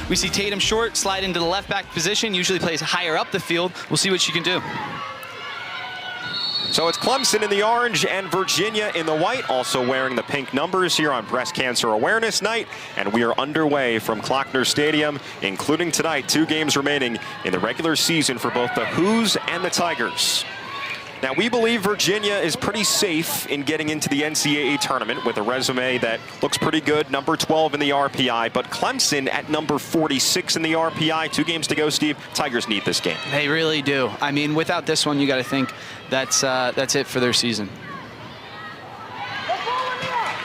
We see Tatum short, slide into the left back position, usually plays higher up the field. We'll see what she can do. So it's Clemson in the orange and Virginia in the white, also wearing the pink numbers here on Breast Cancer Awareness Night. And we are underway from Klockner Stadium, including tonight, 2 games remaining in the regular season for both the Hoos and the Tigers. Now, we believe Virginia is pretty safe in getting into the NCAA tournament with a resume that looks pretty good, number 12 in the RPI, but Clemson at number 46 in the RPI. 2 games to go, Steve. Tigers need this game. They really do. I mean, without this one, you got to think that's it for their season.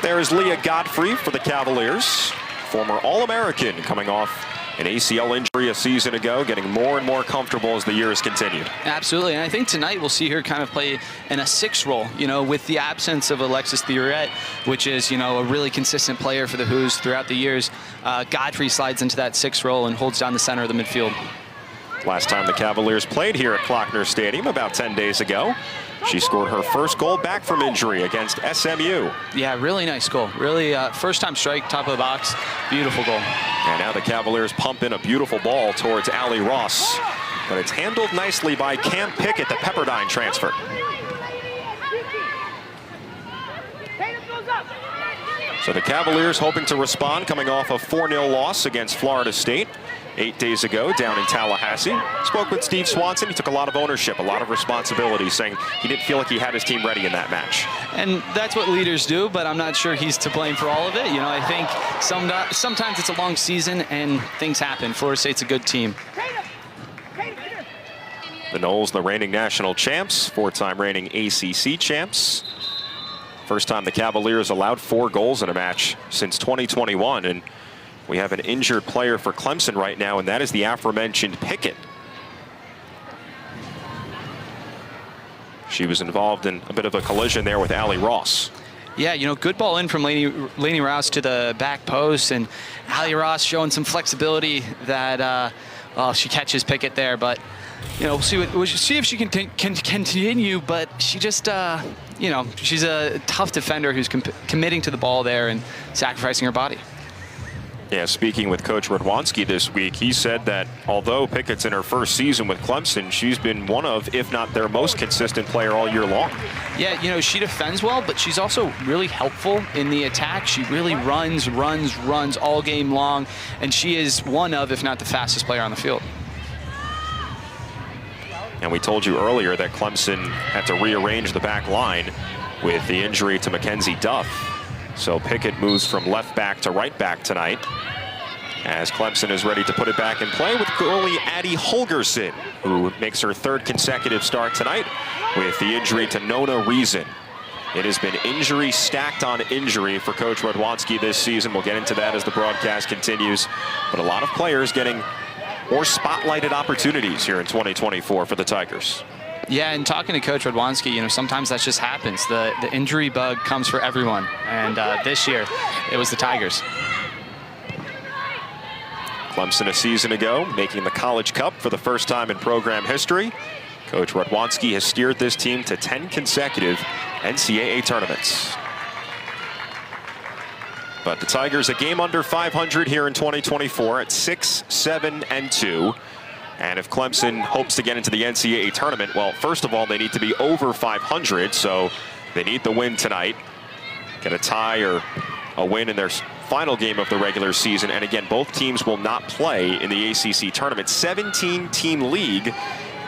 There's Leah Godfrey for the Cavaliers, former All-American coming off an ACL injury a season ago, getting more and more comfortable as the years continued. Absolutely, and I think tonight we'll see her kind of play in a 6 role, you know, with the absence of Alexis Thierret, which is, you know, a really consistent player for the Hoos throughout the years. Godfrey slides into that 6 role and holds down the center of the midfield. Last time the Cavaliers played here at Klockner Stadium about 10 days ago, she scored her first goal back from injury against SMU. Yeah, really nice goal. Really first-time strike, top of the box. Beautiful goal. And now the Cavaliers pump in a beautiful ball towards Allie Ross. But it's handled nicely by Cam Pickett, the Pepperdine transfer. So the Cavaliers hoping to respond, coming off a 4-0 loss against Florida State 8 days ago down in Tallahassee. Spoke with Steve Swanson. He took a lot of ownership, a lot of responsibility, saying he didn't feel like he had his team ready in that match. And that's what leaders do, but I'm not sure he's to blame for all of it. You know, I think sometimes it's a long season and things happen. Florida State's a good team. The Noles, the reigning national champs, 4-time reigning ACC champs. First time the Cavaliers allowed 4 goals in a match since 2021. And we have an injured player for Clemson right now, and that is the aforementioned Pickett. She was involved in a bit of a collision there with Allie Ross. Yeah, you know, good ball in from Lainey Rouse to the back post, and Allie Ross showing some flexibility that, well, she catches Pickett there, but, you know, we'll see if she can continue, but she just, you know, she's a tough defender who's committing to the ball there and sacrificing her body. Yeah, speaking with Coach Radwanski this week, he said that although Pickett's in her first season with Clemson, she's been one of, if not their most consistent player all year long. Yeah, you know, she defends well, but she's also really helpful in the attack. She really runs all game long, and she is one of, if not the fastest player on the field. And we told you earlier that Clemson had to rearrange the back line with the injury to Mackenzie Duff. So Pickett moves from left back to right back tonight, as Clemson is ready to put it back in play with goalie Addie Holgerson, who makes her 3rd consecutive start tonight with the injury to Nona Reason. It has been injury stacked on injury for Coach Radwanski this season. We'll get into that as the broadcast continues. But a lot of players getting more spotlighted opportunities here in 2024 for the Tigers. Yeah, and talking to Coach Radwanski, you know, sometimes that just happens. The injury bug comes for everyone, and this year it was the Tigers. Clemson a season ago making the College Cup for the first time in program history. Coach Radwanski has steered this team to 10 consecutive NCAA tournaments. But the Tigers a game under 500 here in 2024 at 6-7-2. And if Clemson hopes to get into the NCAA tournament, well, first of all, they need to be over 500, so they need the win tonight. Get a tie or a win in their final game of the regular season. And again, both teams will not play in the ACC tournament. 17-team league,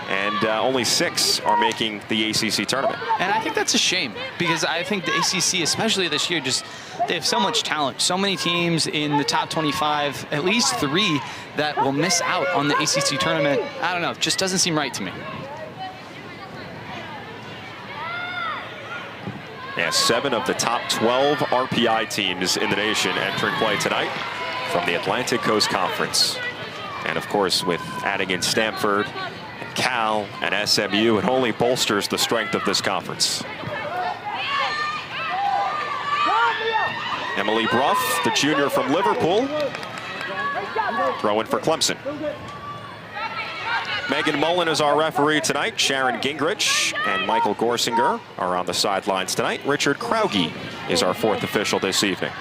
and only 6 are making the ACC tournament. And I think that's a shame, because I think the ACC, especially this year, just they have so much talent. So many teams in the top 25, at least 3 that will miss out on the ACC tournament. I don't know, it just doesn't seem right to me. Yeah, 7 of the top 12 RPI teams in the nation entering play tonight from the Atlantic Coast Conference. And of course, with adding in Stanford, and Cal, and SMU, it only bolsters the strength of this conference. Emily Bruff, the junior from Liverpool, throw in for Clemson. Megan Mullen is our referee tonight. Sharon Gingrich and Michael Gorsinger are on the sidelines tonight. Richard Krauge is our 4th official this evening.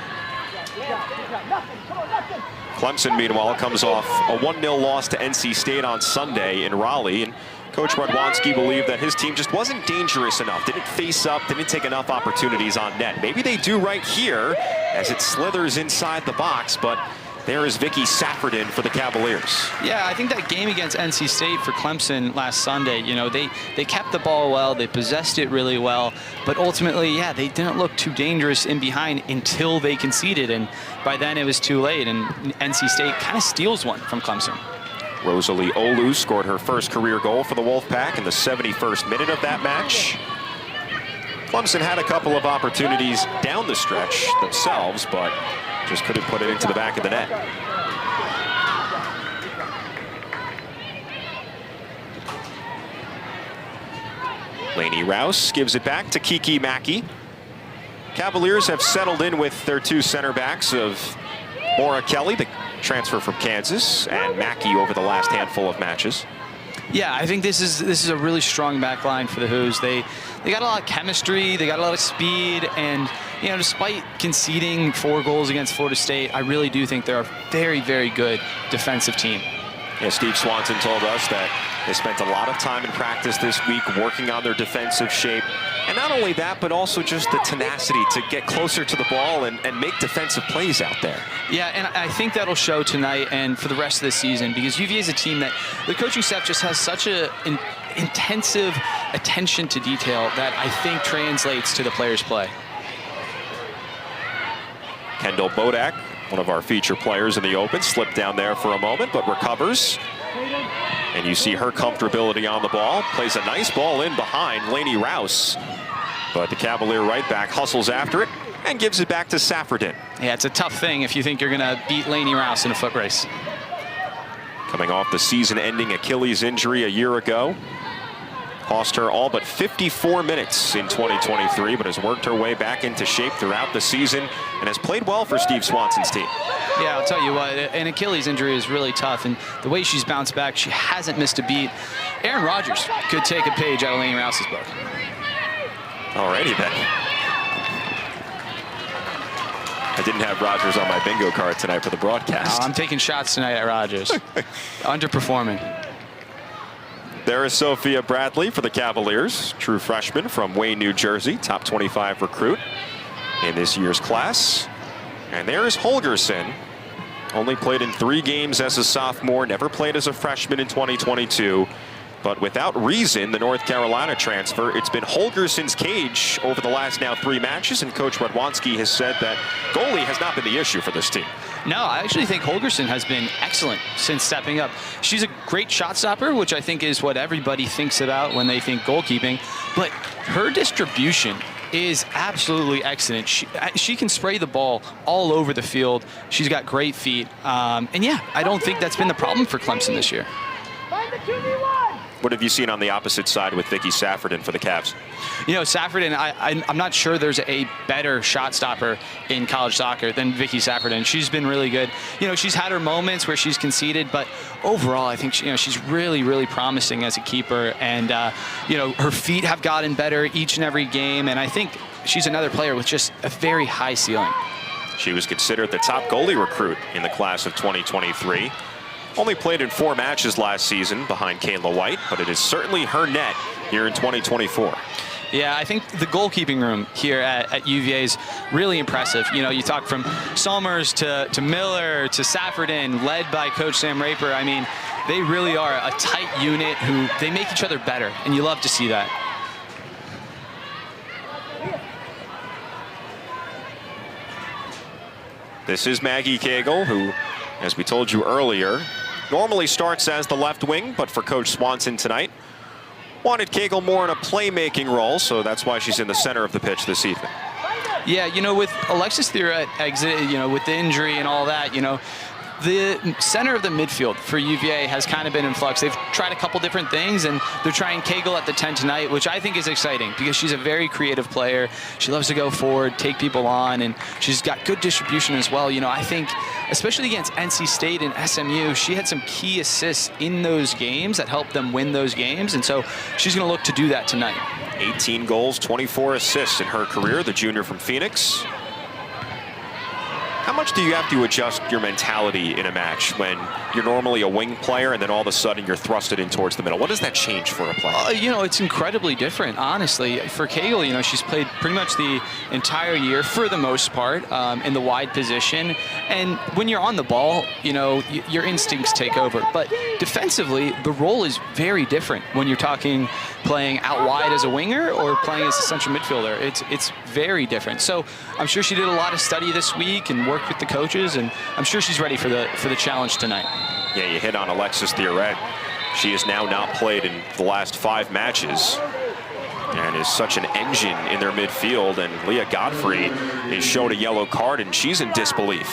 Clemson, meanwhile, comes off a 1-0 loss to NC State on Sunday in Raleigh. And Coach Radwanski believed that his team just wasn't dangerous enough, didn't face up, didn't take enough opportunities on net. Maybe they do right here as it slithers inside the box, but there is Vicky Saffordin for the Cavaliers. Yeah, I think that game against NC State for Clemson last Sunday, you know, they kept the ball well, they possessed it really well, but ultimately, yeah, they didn't look too dangerous in behind until they conceded, and by then it was too late, and NC State kind of steals one from Clemson. Rosalie Olu scored her first career goal for the Wolfpack in the 71st minute of that match. Clemson had a couple of opportunities down the stretch themselves, but just couldn't put it into the back of the net. Lainey Rouse gives it back to Kiki Mackey. Cavaliers have settled in with their two center backs of Maura Kelly, the transfer from Kansas, and Mackey over the last handful of matches. Yeah, I think this is a really strong back line for the Hoos. They got a lot of chemistry, they got a lot of speed, and you know, despite conceding 4 goals against Florida State, I really do think they're a very, very good defensive team. Yeah, Steve Swanson told us that they spent a lot of time in practice this week working on their defensive shape. And not only that, but also just the tenacity to get closer to the ball and make defensive plays out there. Yeah, and I think that'll show tonight and for the rest of the season, because UVA is a team that the coaching staff just has such an intensive attention to detail that I think translates to the players' play. Kendall Bodak, one of our feature players in the Open, slipped down there for a moment, but recovers. And you see her comfortability on the ball. Plays a nice ball in behind Lainey Rouse. But the Cavalier right back hustles after it and gives it back to Saffordin. Yeah, it's a tough thing if you think you're going to beat Lainey Rouse in a foot race. Coming off the season-ending Achilles injury a year ago. Cost her all but 54 minutes in 2023, but has worked her way back into shape throughout the season and has played well for Steve Swanson's team. Yeah, I'll tell you what, an Achilles injury is really tough, and the way she's bounced back, she hasn't missed a beat. Aaron Rodgers could take a page out of Lainey Rouse's book. Alrighty then. I didn't have Rodgers on my bingo card tonight for the broadcast. I'm taking shots tonight at Rodgers. Underperforming. There is Sophia Bradley for the Cavaliers, true freshman from Wayne, New Jersey, top 25 recruit in this year's class. And there is Holgerson, only played in 3 games as a sophomore, never played as a freshman in 2022. But without reason, the North Carolina transfer, it's been Holgerson's cage over the last now 3 matches, and Coach Radwanski has said that goalie has not been the issue for this team. No, I actually think Holgerson has been excellent since stepping up. She's a great shot stopper, which I think is what everybody thinks about when they think goalkeeping. But her distribution is absolutely excellent. She can spray the ball all over the field. She's got great feet. And yeah, I don't think that's been the problem for Clemson this year. What have you seen on the opposite side with Vicky Saffordin for the Cavs? You know, Saffordin, I'm not sure there's a better shot stopper in college soccer than Vicky Saffordin. She's been really good. You know, she's had her moments where she's conceded, but overall, I think she's really, really promising as a keeper. And, you know, her feet have gotten better each and every game. And I think she's another player with just a very high ceiling. She was considered the top goalie recruit in the class of 2023. Only played in 4 matches last season behind Kayla White, but it is certainly her net here in 2024. Yeah, I think the goalkeeping room here at UVA is really impressive. You know, you talk from Summers to Miller to Saffordin, led by Coach Sam Raper. I mean, they really are a tight unit who they make each other better, and you love to see that. This is Maggie Cagle, who, as we told you earlier, normally starts as the left wing, but for Coach Swanson tonight, wanted Cagle more in a playmaking role, so that's why she's in the center of the pitch this evening. Yeah, you know, with Alexis Thera exit, you know, with the injury and all that, you know, the center of the midfield for UVA has kind of been in flux. They've tried a couple different things, and they're trying Cagle at the 10 tonight, which I think is exciting because she's a very creative player. She loves to go forward, take people on, and she's got good distribution as well. You know, I think, especially against NC State and SMU, she had some key assists in those games that helped them win those games, and so she's going to look to do that tonight. 18 goals, 24 assists in her career, the junior from Phoenix. How much do you have to adjust your mentality in a match when you're normally a wing player and then all of a sudden you're thrusted in towards the middle? What does that change for a player? You know, it's incredibly different, honestly. For Cagle, you know, she's played pretty much the entire year, for the most part, in the wide position. And when you're on the ball, you know, your instincts take over. But defensively, the role is very different when you're talking playing out wide as a winger or playing as a central midfielder. It's very different. So I'm sure she did a lot of study this week and worked with the coaches, and I'm sure she's ready for the challenge tonight. Yeah, you hit on Alexis Thioret. She has now not played in the last 5 matches and is such an engine in their midfield. And Leah Godfrey is shown a yellow card, and she's in disbelief.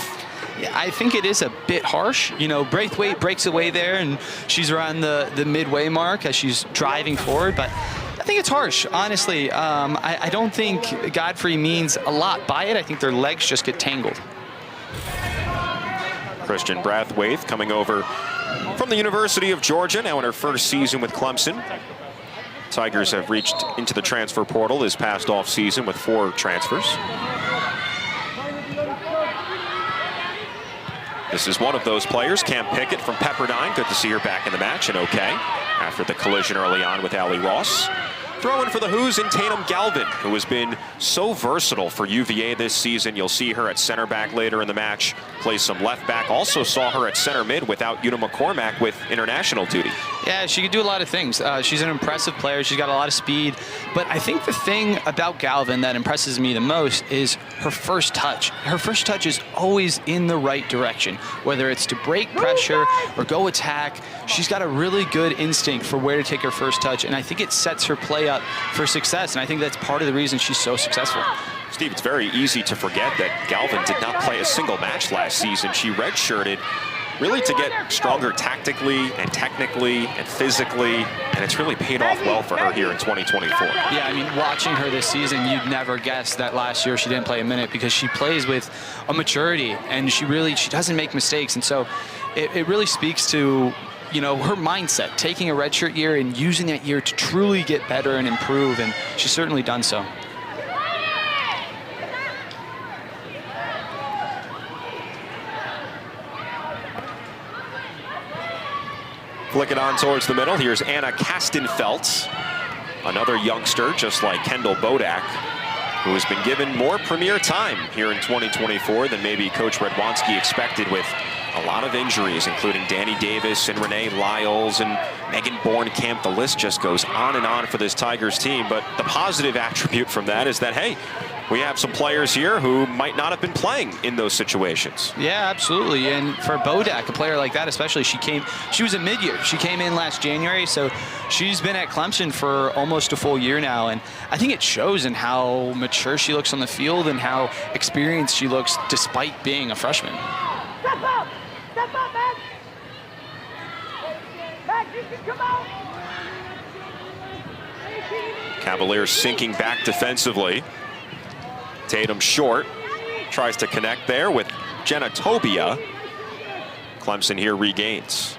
Yeah, I think it is a bit harsh. You know, Braithwaite breaks away there, and she's around the midway mark as she's driving forward. But I think it's harsh, honestly. I don't think Godfrey means a lot by it. I think their legs just get tangled. Christian Braithwaite coming over from the University of Georgia, now in her first season with Clemson. Tigers have reached into the transfer portal this past offseason with 4 transfers. This is one of those players, Cam Pickett from Pepperdine. Good to see her back in the match and okay after the collision early on with Allie Ross. Throwing for the Who's in Tatum Galvin, who has been so versatile for UVA this season. You'll see her at center back later in the match, play some left back. Also saw her at center mid without Una McCormack with international duty. Yeah, she could do a lot of things. She's an impressive player. She's got a lot of speed. But I think the thing about Galvin that impresses me the most is her first touch. Her first touch is always in the right direction, whether it's to break pressure or go attack. She's got a really good instinct for where to take her first touch, and I think it sets her play up for success, and I think that's part of the reason she's so successful. Steve, it's very easy to forget that Galvin did not play a single match last season. She redshirted really to get stronger tactically and technically and physically, and it's really paid off well for her here in 2024. Yeah, I mean, watching her this season, you'd never guess that last year she didn't play a minute, because she plays with a maturity, and she doesn't make mistakes, and so it really speaks to, you know, her mindset, taking a redshirt year and using that year to truly get better and improve, and she's certainly done so. Flick it on towards the middle. Here's Anna Kastenfeld, another youngster just like Kendall Bodak, who has been given more premier time here in 2024 than maybe Coach Redwanski expected, with a lot of injuries, including Danny Davis and Renee Lyles and Megan Bornkamp. The list just goes on and on for this Tigers team. But the positive attribute from that is that, hey, we have some players here who might not have been playing in those situations. Yeah, absolutely. And for Bodak, a player like that especially, she was a mid-year. She came in last January, so she's been at Clemson for almost a full year now. And I think it shows in how mature she looks on the field and how experienced she looks despite being a freshman. Step up! Step up, man! Max, you can come out! Cavaliers sinking back defensively. Tatum short, tries to connect there with Jenna Tobia. Clemson here regains.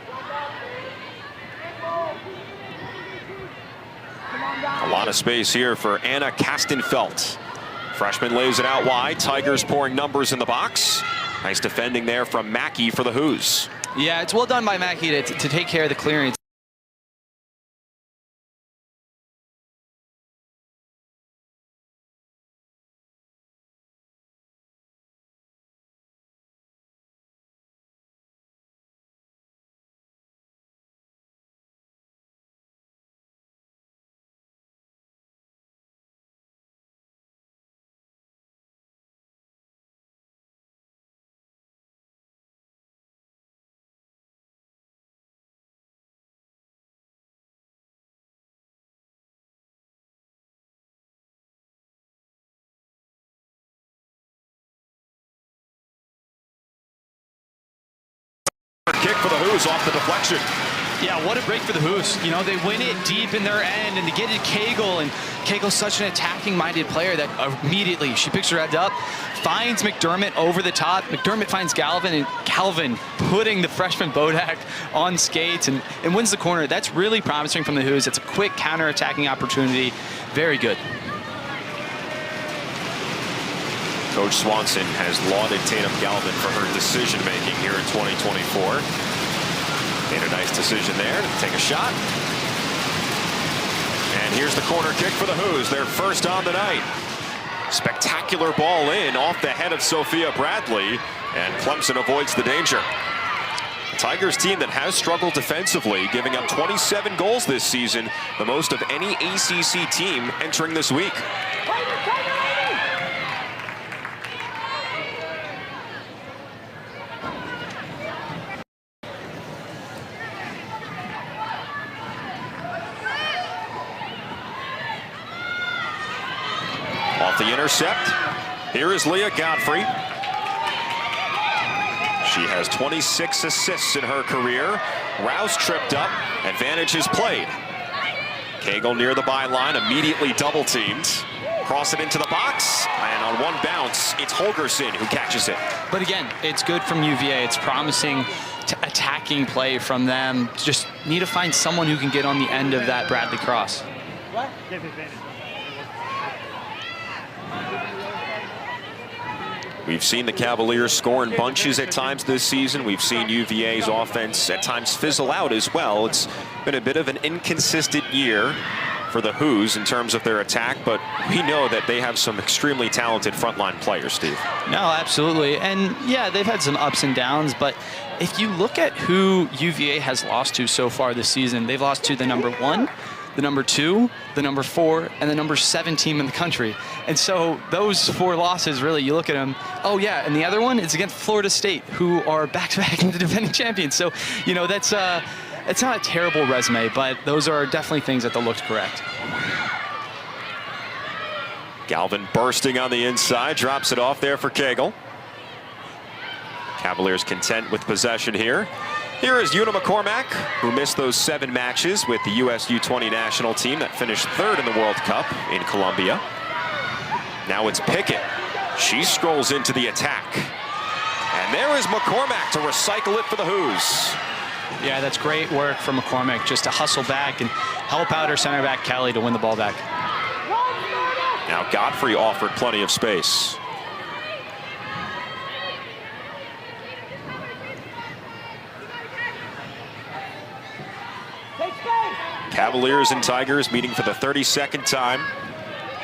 A lot of space here for Anna Kastenfeld. Freshman lays it out wide. Tigers pouring numbers in the box. Nice defending there from Mackey for the Who's. Yeah, it's well done by Mackey to take care of the clearance. Kick for the Who's off the deflection. Yeah, what a break for the Who's. You know, they win it deep in their end, and they get it Cagle, and Cagle's such an attacking-minded player that immediately she picks her head up, finds McDermott over the top. McDermott finds Galvin, and Galvin putting the freshman Bodak on skates and wins the corner. That's really promising from the Who's. It's a quick counter-attacking opportunity. Very good. Coach Swanson has lauded Tatum Galvin for her decision-making here in 2024. Made a nice decision there to take a shot. And here's the corner kick for the Hoos, their first on the night. Spectacular ball in off the head of Sophia Bradley, and Clemson avoids the danger. The Tigers team that has struggled defensively, giving up 27 goals this season, the most of any ACC team entering this week. Off the intercept, here is Leah Godfrey. She has 26 assists in her career. Rouse tripped up, advantage is played. Cagle near the byline, immediately double teamed. Cross it into the box, and on one bounce, it's Holgerson who catches it. But again, it's good from UVA. It's promising attacking play from them. Just need to find someone who can get on the end of that Bradley cross. What? We've seen the Cavaliers score in bunches at times this season. We've seen UVA's offense at times fizzle out as well. It's been a bit of an inconsistent year for the Hoos in terms of their attack, but we know that they have some extremely talented frontline players, Steve. No, absolutely. And yeah, they've had some ups and downs, but if you look at who UVA has lost to so far this season, they've lost to the number 1, the number 2, the number 4, and the number 7 team in the country. And so those 4 losses, really, you look at them, oh yeah, and the other one is against Florida State, who are back-to-back the defending champions. So, you know, that's it's not a terrible resume, but those are definitely things that looked correct. Galvin bursting on the inside, drops it off there for Cagle. Cavaliers content with possession here. Here is Una McCormack, who missed those 7 matches with the US U20 national team that finished 3rd in the World Cup in Colombia. Now it's Pickett. She strolls into the attack. And there is McCormack to recycle it for the Hoos. Yeah, that's great work from McCormack, just to hustle back and help out her center back, Kelly, to win the ball back. Now Godfrey offered plenty of space. Cavaliers and Tigers meeting for the 32nd time.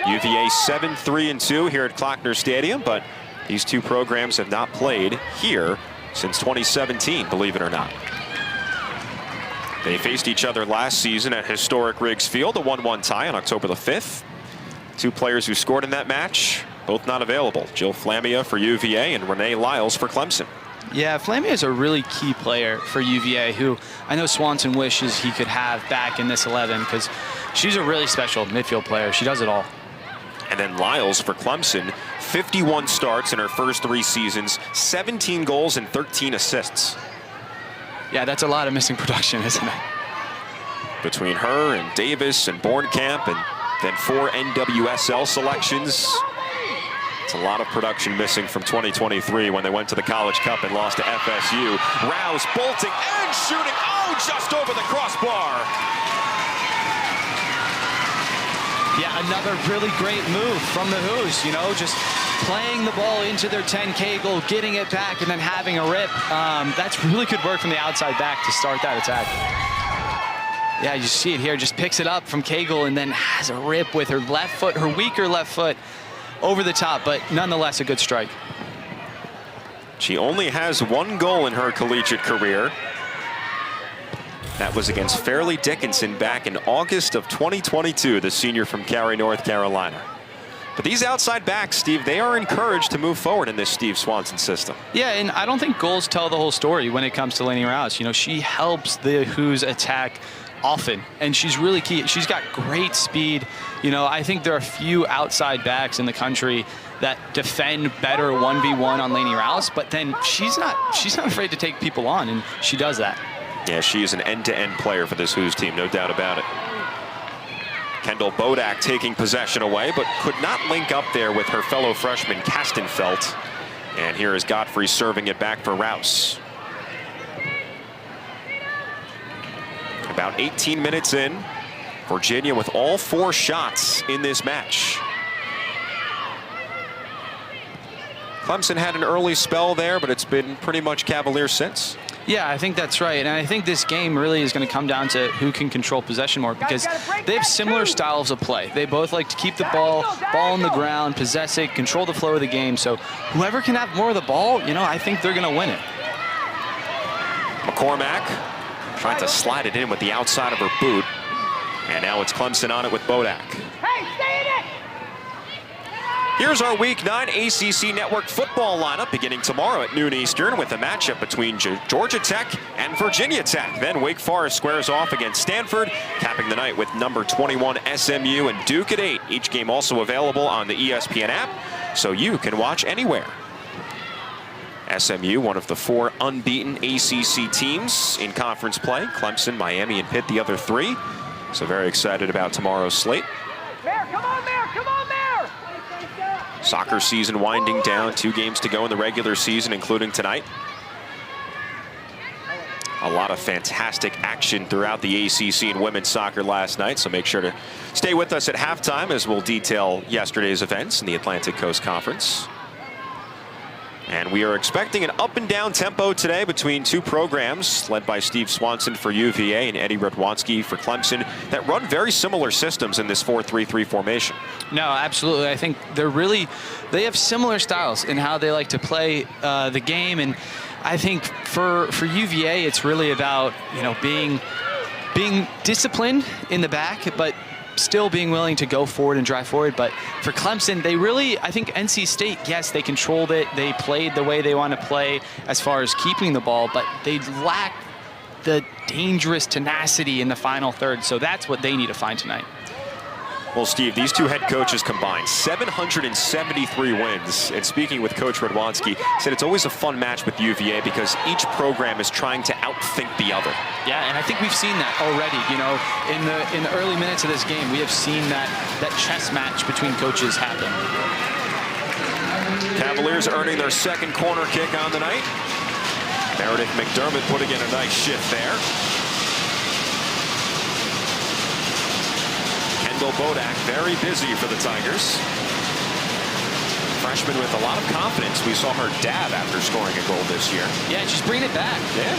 UVA 7-3-2 here at Klockner Stadium, but these two programs have not played here since 2017, believe it or not. They faced each other last season at historic Riggs Field, a 1-1 tie on October the 5th. 2 players who scored in that match, both not available. Jill Flamia for UVA and Renee Lyles for Clemson. Yeah, Flamia is a really key player for UVA, who I know Swanson wishes he could have back in this 11, because she's a really special midfield player. She does it all. And then Lyles for Clemson, 51 starts in her first 3 seasons, 17 goals and 13 assists. Yeah, that's a lot of missing production, isn't it? Between her and Davis and Bornkamp, and then 4 NWSL selections. It's a lot of production missing from 2023 when they went to the College Cup and lost to FSU. Rouse bolting and shooting. Oh, just over the crossbar. Yeah, another really great move from the Hoos, you know, just playing the ball into their 10K goal, getting it back, and then having a rip. That's really good work from the outside back to start that attack. Yeah, you see it here, just picks it up from Cagle and then has a rip with her left foot, her weaker left foot, over the top, but nonetheless a good strike. She only has 1 goal in her collegiate career. That was against Fairleigh Dickinson back in August of 2022, the senior from Cary, North Carolina. But these outside backs, Steve, they are encouraged to move forward in this Steve Swanson system. Yeah, and I don't think goals tell the whole story when it comes to Lainey Rouse. You know, she helps the Hoos attack often, and she's really key. She's got great speed. You know, I think there are a few outside backs in the country that defend better 1v1 on Lainey Rouse, but then she's not afraid to take people on, and she does that. Yeah, she is an end-to-end player for this Hoos team, no doubt about it. Kendall Bodak taking possession away, but could not link up there with her fellow freshman Kastenfeld. And here is Godfrey serving it back for Rouse. About 18 minutes in, Virginia with all 4 shots in this match. Clemson had an early spell there, but it's been pretty much Cavaliers since. Yeah, I think that's right. And I think this game really is going to come down to who can control possession more, because they have similar styles of play. They both like to keep the ball on the ground, possess it, control the flow of the game. So whoever can have more of the ball, I think they're going to win it. McCormack trying to slide it in with the outside of her boot. And now it's Clemson on it with Bodak. Hey, stay in it! Here's our Week 9 ACC Network football lineup beginning tomorrow at noon Eastern with a matchup between Georgia Tech and Virginia Tech. Then Wake Forest squares off against Stanford, capping the night with number 21 SMU and Duke at 8. Each game also available on the ESPN app, so you can watch anywhere. SMU, one of the 4 unbeaten ACC teams in conference play. Clemson, Miami, and Pitt, the other 3. So very excited about tomorrow's slate. Mayor, come on, Mayor! Come on, Mayor! Soccer season winding down. 2 games to go in the regular season, including tonight. A lot of fantastic action throughout the ACC and women's soccer last night, so make sure to stay with us at halftime as we'll detail yesterday's events in the Atlantic Coast Conference. And we are expecting an up and down tempo today between 2 programs led by Steve Swanson for UVA and Eddie Radwanski for Clemson that run very similar systems in this 4-3-3 formation. No, absolutely. I think they have similar styles in how they like to play the game. And I think for UVA, it's really about, being disciplined in the back, but still being willing to go forward and drive forward. But for Clemson, I think NC State, yes, they controlled it. They played the way they want to play as far as keeping the ball, but they lack the dangerous tenacity in the final third. So that's what they need to find tonight. Well, Steve, these 2 head coaches combined 773 wins. And speaking with Coach Radwanski, said it's always a fun match with UVA because each program is trying to outthink the other. Yeah, and I think we've seen that already. In the early minutes of this game, we have seen that chess match between coaches happen. Cavaliers earning their 2nd corner kick on the night. Meredith McDermott putting in a nice shift there. Bodak very busy for the Tigers. Freshman with a lot of confidence. We saw her dab after scoring a goal this year. Yeah, she's bringing it back. Yeah.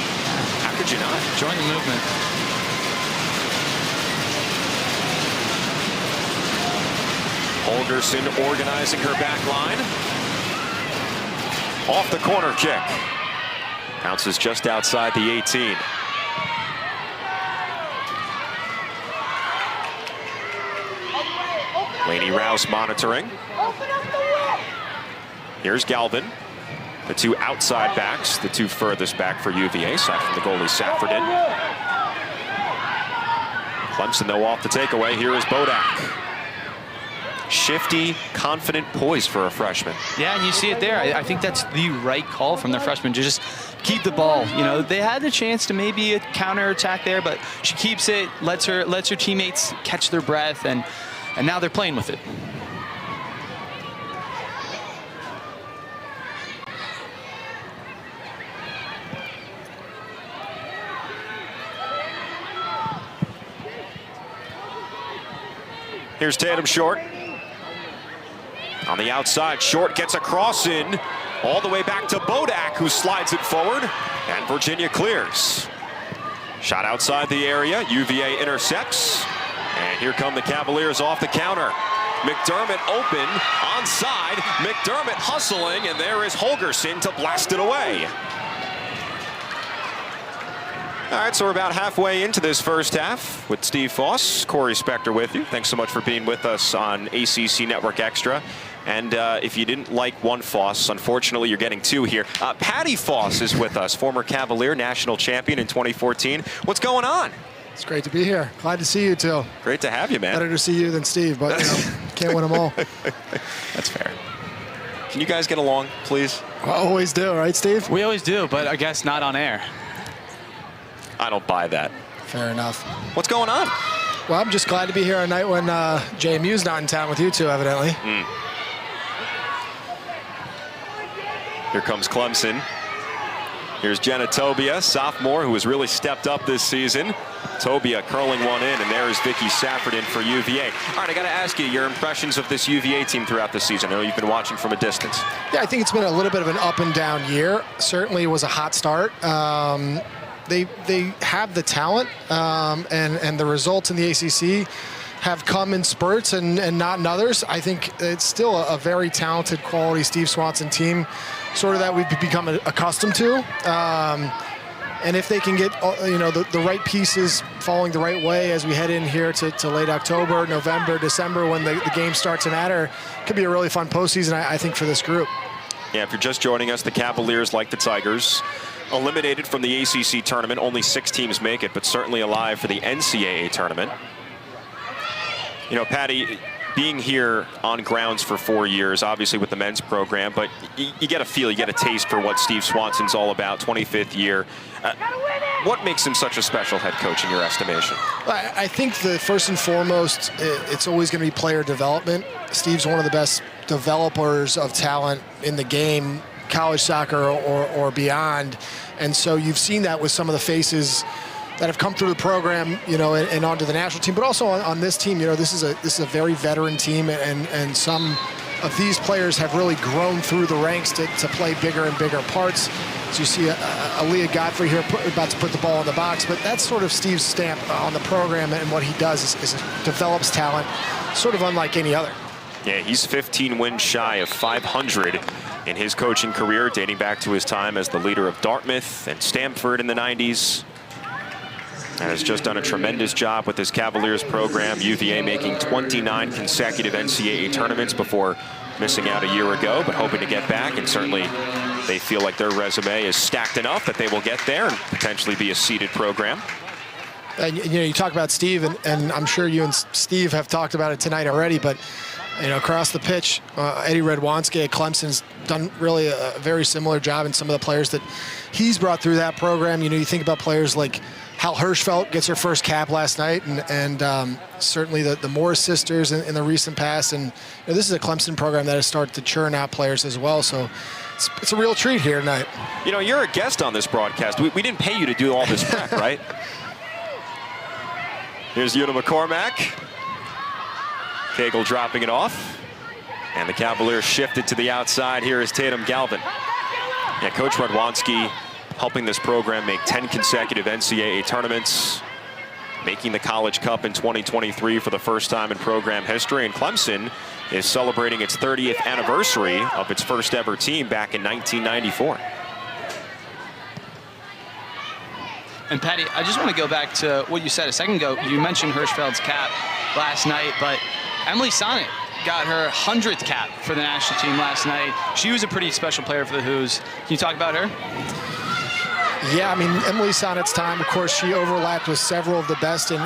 How could you not? Join the movement. Holgerson organizing her back line. Off the corner kick. Bounces just outside the 18. Lainey Rouse monitoring. Here's Galvin. The 2 outside backs, the 2 furthest back for UVA, aside from the goalie Saffredin. Clemson, though, off the takeaway. Here is Bodak. Shifty, confident poise for a freshman. Yeah, and you see it there. I think that's the right call from the freshman to just keep the ball. They had the chance to maybe a counterattack there, but she keeps it, lets her teammates catch their breath, and now they're playing with it. Here's Tatum Short. On the outside, Short gets a cross in, all the way back to Bodak, who slides it forward, and Virginia clears. Shot outside the area, UVA intercepts, and here come the Cavaliers off the counter. McDermott open, onside, McDermott hustling, and there is Holgerson to blast it away. All right, so we're about halfway into this first half with Steve Foss, Corey Spector with you. Thanks so much for being with us on ACC Network Extra. And if you didn't like one Foss, unfortunately, you're getting 2 here. Patty Foss is with us, former Cavalier national champion in 2014. What's going on? It's great to be here. Glad to see you, too. Great to have you, man. Better to see you than Steve, but can't win them all. That's fair. Can you guys get along, please? I always do, right, Steve? We always do, but I guess not on air. I don't buy that. Fair enough. What's going on? Well, I'm just glad to be here on a night when JMU's not in town with you two, evidently. Here comes Clemson. Here's Jenna Tobia, sophomore, who has really stepped up this season. Tobia curling one in, and there is Vicky Safford for UVA. All right, I got to ask you your impressions of this UVA team throughout the season. I know you've been watching from a distance. Yeah, I think it's been a little bit of an up and down year. Certainly it was a hot start. They have the talent, and the results in the ACC have come in spurts and not in others. I think it's still a very talented, quality Steve Swanson team, sort of that we've become accustomed to. And if they can get the right pieces falling the right way as we head in here to late October, November, December, when the game starts to matter, it could be a really fun postseason, I think, for this group. Yeah, if you're just joining us, the Cavaliers, like the Tigers, eliminated from the ACC tournament. Only 6 teams make it, but certainly alive for the NCAA tournament. You know, Patty, being here on grounds for 4 years, obviously with the men's program, but you get a feel, you get a taste for what Steve Swanson's all about, 25th year. What makes him such a special head coach in your estimation? I think the first and foremost, it's always going to be player development. Steve's one of the best developers of talent in the game, college soccer or beyond. And so you've seen that with some of the faces that have come through the program, and onto the national team, but also on this team. This is a very veteran team, and some of these players have really grown through the ranks to play bigger and bigger parts. So you see Aaliyah Godfrey here about to put the ball in the box, but that's sort of Steve's stamp on the program, and what he does is develops talent sort of unlike any other. Yeah, he's 15 wins shy of 500 in his coaching career, dating back to his time as the leader of Dartmouth and Stanford in the 90s. And has just done a tremendous job with his Cavaliers program. UVA making 29 consecutive NCAA tournaments before missing out a year ago, but hoping to get back. And certainly they feel like their resume is stacked enough that they will get there and potentially be a seeded program. And you talk about Steve, and I'm sure you and Steve have talked about it tonight already, but across the pitch, Eddie Redwanski at Clemson's done really a very similar job in some of the players that he's brought through that program. You think about players like Hal Hirschfeld gets her first cap last night, and certainly the Morris sisters in the recent past. And this is a Clemson program that has started to churn out players as well. So it's a real treat here tonight. You're a guest on this broadcast. We didn't pay you to do all this prep, right? Here's Una McCormack. Cagle dropping it off. And the Cavaliers shifted to the outside. Here is Tatum Galvin. Yeah, Coach Radwanski helping this program make 10 consecutive NCAA tournaments, making the College Cup in 2023 for the first time in program history. And Clemson is celebrating its 30th anniversary of its first ever team back in 1994. And Patty, I just want to go back to what you said a second ago. You mentioned Hirschfeld's cap last night, but Emily Sonnet got her 100th cap for the national team last night. She was a pretty special player for the Hoos. Can you talk about her? Yeah, Emily Sonnet's time, of course, she overlapped with several of the best in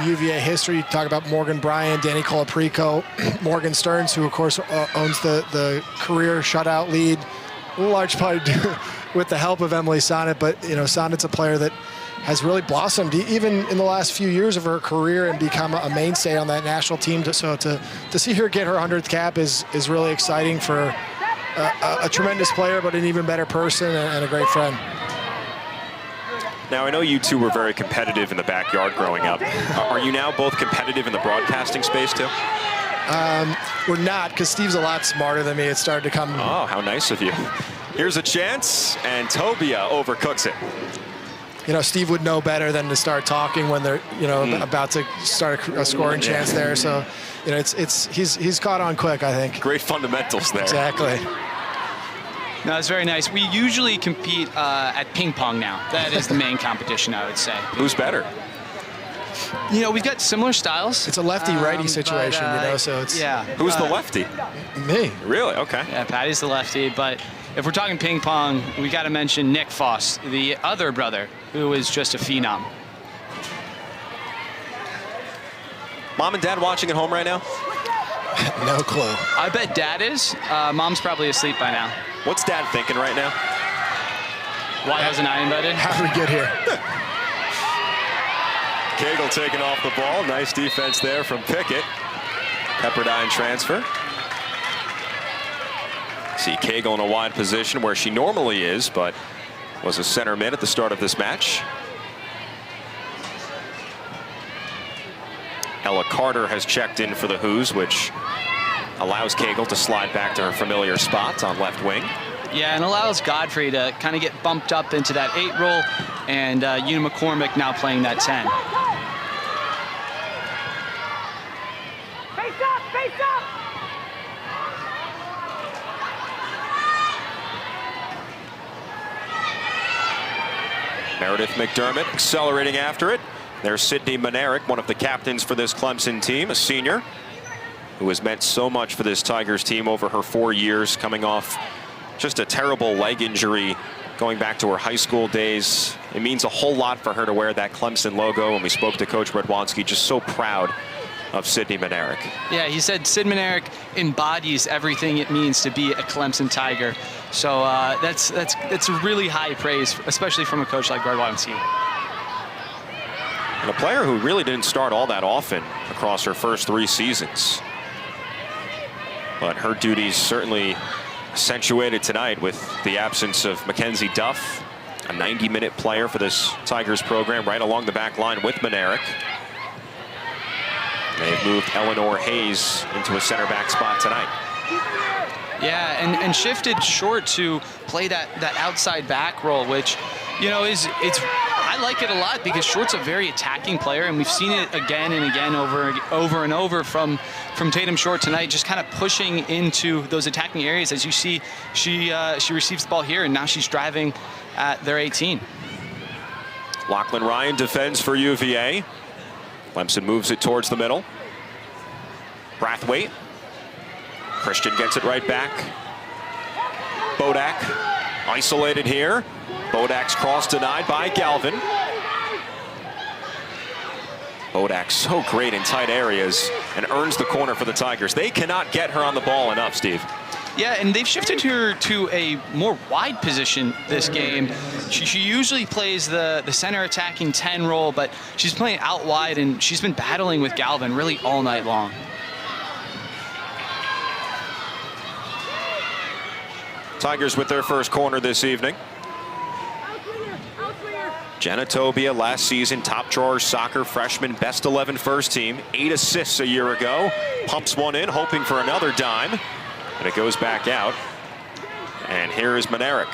UVA history. You talk about Morgan Bryan, Danny Colaprico, Morgan Stearns, who, of course, owns the career shutout lead. A large part with the help of Emily Sonnet, but, Sonnet's a player that has really blossomed even in the last few years of her career and become a mainstay on that national team. So to see her get her 100th cap is really exciting for a tremendous player, but an even better person and a great friend. Now, I know you two were very competitive in the backyard growing up. Are you now both competitive in the broadcasting space, too? We're not, because Steve's a lot smarter than me. It started to come. Oh, how nice of you. Here's a chance, and Tobia overcooks it. Steve would know better than to start talking when they're, about to start a scoring chance there. So, he's caught on quick, I think. Great fundamentals there. Exactly. No, it's very nice. We usually compete at ping pong now. That is the main competition, I would say. Who's better? We've got similar styles. It's a lefty-righty situation, so it's... Yeah. Who's the lefty? Me. Really? Okay. Yeah, Patty's the lefty, but if we're talking ping pong, we got to mention Nick Foss, the other brother, who is just a phenom. Mom and Dad watching at home right now? No clue. I bet Dad is. Mom's probably asleep by now. What's Dad thinking right now? Why wasn't I invited? How did we get here? Cagle taking off the ball. Nice defense there from Pickett. Pepperdine transfer. See Cagle in a wide position where she normally is, but was a center mid at the start of this match. Ella Carter has checked in for the Who's, which allows Cagle to slide back to her familiar spot on left wing. Yeah, and allows Godfrey to kind of get bumped up into that 8 role, and Una McCormick now playing that 10. Face up, face up! Meredith McDermott accelerating after it. There's Sydney Manerick, one of the captains for this Clemson team, a senior who has meant so much for this Tigers team over her 4 years, coming off just a terrible leg injury going back to her high school days. It means a whole lot for her to wear that Clemson logo, and we spoke to Coach Radwanski, just so proud of Sydney Manerick. Yeah, he said Sid Manerick embodies everything it means to be a Clemson Tiger. So that's really high praise, especially from a coach like Radwanski. And a player who really didn't start all that often across her first 3 seasons. But her duties certainly accentuated tonight with the absence of Mackenzie Duff, a 90-minute player for this Tigers program, right along the back line with Manerick. They've moved Eleanor Hayes into a center back spot tonight. Yeah, and shifted Short to play that outside back role, which, you know, I like it a lot because Short's a very attacking player, and we've seen it again and again over and over from Tatum Short tonight, just kind of pushing into those attacking areas. As you see, she receives the ball here, and now she's driving at their 18. Lachlan Ryan defends for UVA. Clemson moves it towards the middle. Brathwaite. Christian gets it right back. Bodak isolated here. Bodak's cross denied by Galvin. Bodak so great in tight areas and earns the corner for the Tigers. They cannot get her on the ball enough, Steve. Yeah, and they've shifted her to a more wide position this game. She usually plays the center attacking 10 role, but she's playing out wide, and she's been battling with Galvin really all night long. Tigers with their first corner this evening. Jenna Tobia, last season, top drawer soccer freshman, best 11 first team, 8 assists a year ago. Pumps one in, hoping for another dime. And it goes back out. And here is Manerick.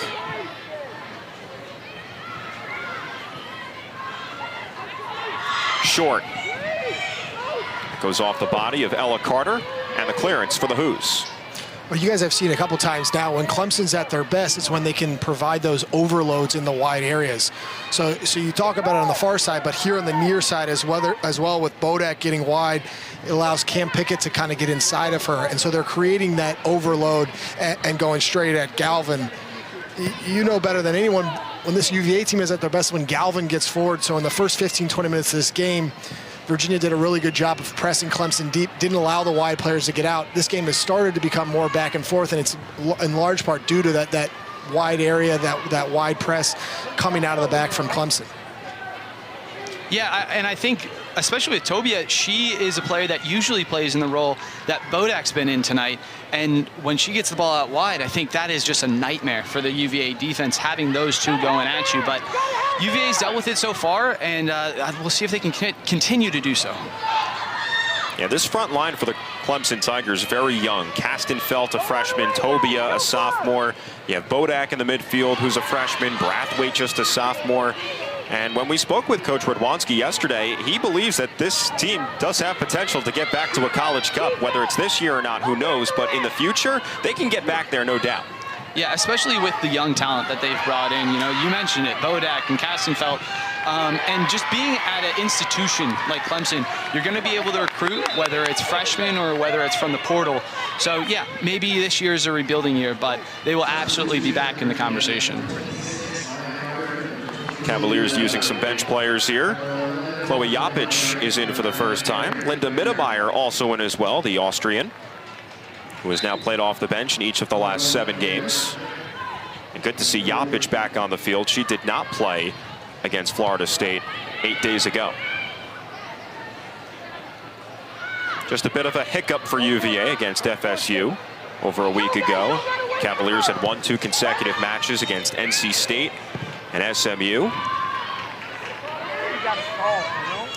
Short. Goes off the body of Ella Carter, and the clearance for the Who's. Well, you guys have seen a couple times now, when Clemson's at their best, it's when they can provide those overloads in the wide areas. So you talk about it on the far side, but here on the near side as well with Bodak getting wide, it allows Cam Pickett to kind of get inside of her. And so they're creating that overload and going straight at Galvin. You know better than anyone, when this UVA team is at their best, when Galvin gets forward. So in the first 15, 20 minutes of this game, Virginia did a really good job of pressing Clemson deep, didn't allow the wide players to get out. This game has started to become more back and forth, and it's in large part due to that wide area, that wide press coming out of the back from Clemson. Yeah, and I think, especially with Tobia, she is a player that usually plays in the role that Bodak's been in tonight. And when she gets the ball out wide, I think that is just a nightmare for the UVA defense, having those two going at you. But UVA's dealt with it so far, and we'll see if they can continue to do so. Yeah, this front line for the Clemson Tigers, very young. Castenfeld, a freshman. Tobia, a sophomore. You have Bodak in the midfield, who's a freshman. Brathwaite, just a sophomore. And when we spoke with Coach Radwanski yesterday, he believes that this team does have potential to get back to a college cup. Whether it's this year or not, who knows? But in the future, they can get back there, no doubt. Yeah, especially with the young talent that they've brought in. You know, you mentioned it, Bodak and Castenfeld. And just being at an institution like Clemson, you're going to be able to recruit, whether it's freshmen or whether it's from the portal. So, yeah, maybe this year is a rebuilding year, but they will absolutely be back in the conversation. Cavaliers using some bench players here. Chloe Jopic is in for the first time. Linda Mittermeier also in as well, the Austrian, who has now played off the bench in each of the last 7 games. And good to see Jopic back on the field. She did not play against Florida State 8 days ago. Just a bit of a hiccup for UVA against FSU over a week ago. Cavaliers had won 2 consecutive matches against NC State and SMU.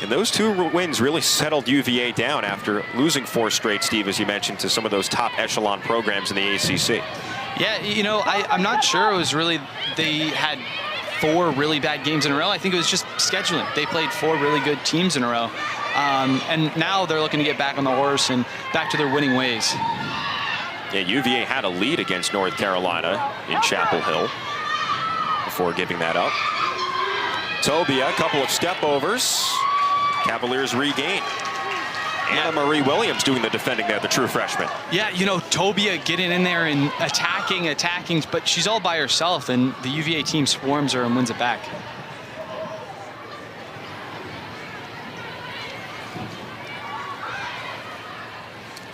And those two wins really settled UVA down after losing 4 straight, Steve, as you mentioned, to some of those top echelon programs in the ACC. Yeah, you know, I'm not sure it was really they had 4 really bad games in a row. I think it was just scheduling. They played 4 really good teams in a row. And now they're looking to get back on the horse and back to their winning ways. Yeah, UVA had a lead against North Carolina in Chapel Hill before giving that up. Tobia, a couple of step overs. Cavaliers regain. Anna Marie Williams doing the defending there, the true freshman. Yeah, you know, Tobia getting in there and attacking, but she's all by herself, and the UVA team swarms her and wins it back.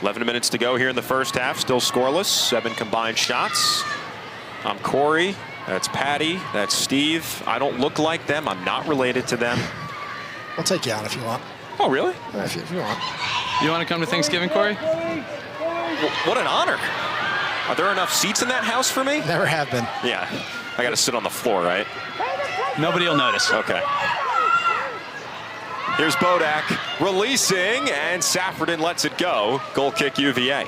"11 minutes to go here in the first half, still scoreless, 7 combined shots. I'm Corey, that's Patty, that's Steve. I don't look like them, I'm not related to them. I'll take you out if you want. Oh, really? If you want. You want to come to Thanksgiving, Corey? What an honor. Are there enough seats in that house for me? Never have been. Yeah, I got to sit on the floor, right? Nobody will notice. Okay. Here's Bodak releasing, and Saffredin lets it go. Goal kick UVA.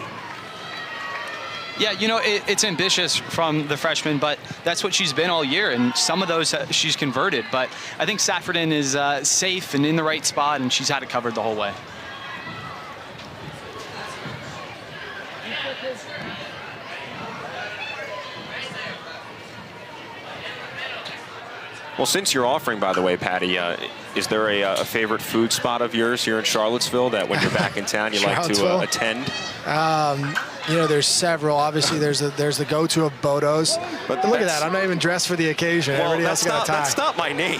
Yeah, you know, it's ambitious from the freshman, but that's what she's been all year, and some of those she's converted. But I think Saffredin is safe and in the right spot, and she's had it covered the whole way. Well, since you're offering, by the way, Patty, is there a favorite food spot of yours here in Charlottesville that when you're back in town you like to attend? You know, there's several. Obviously, there's the go-to of Bodo's. But look at that. I'm not even dressed for the occasion. Well, Everybody else got a tie. That's not my name.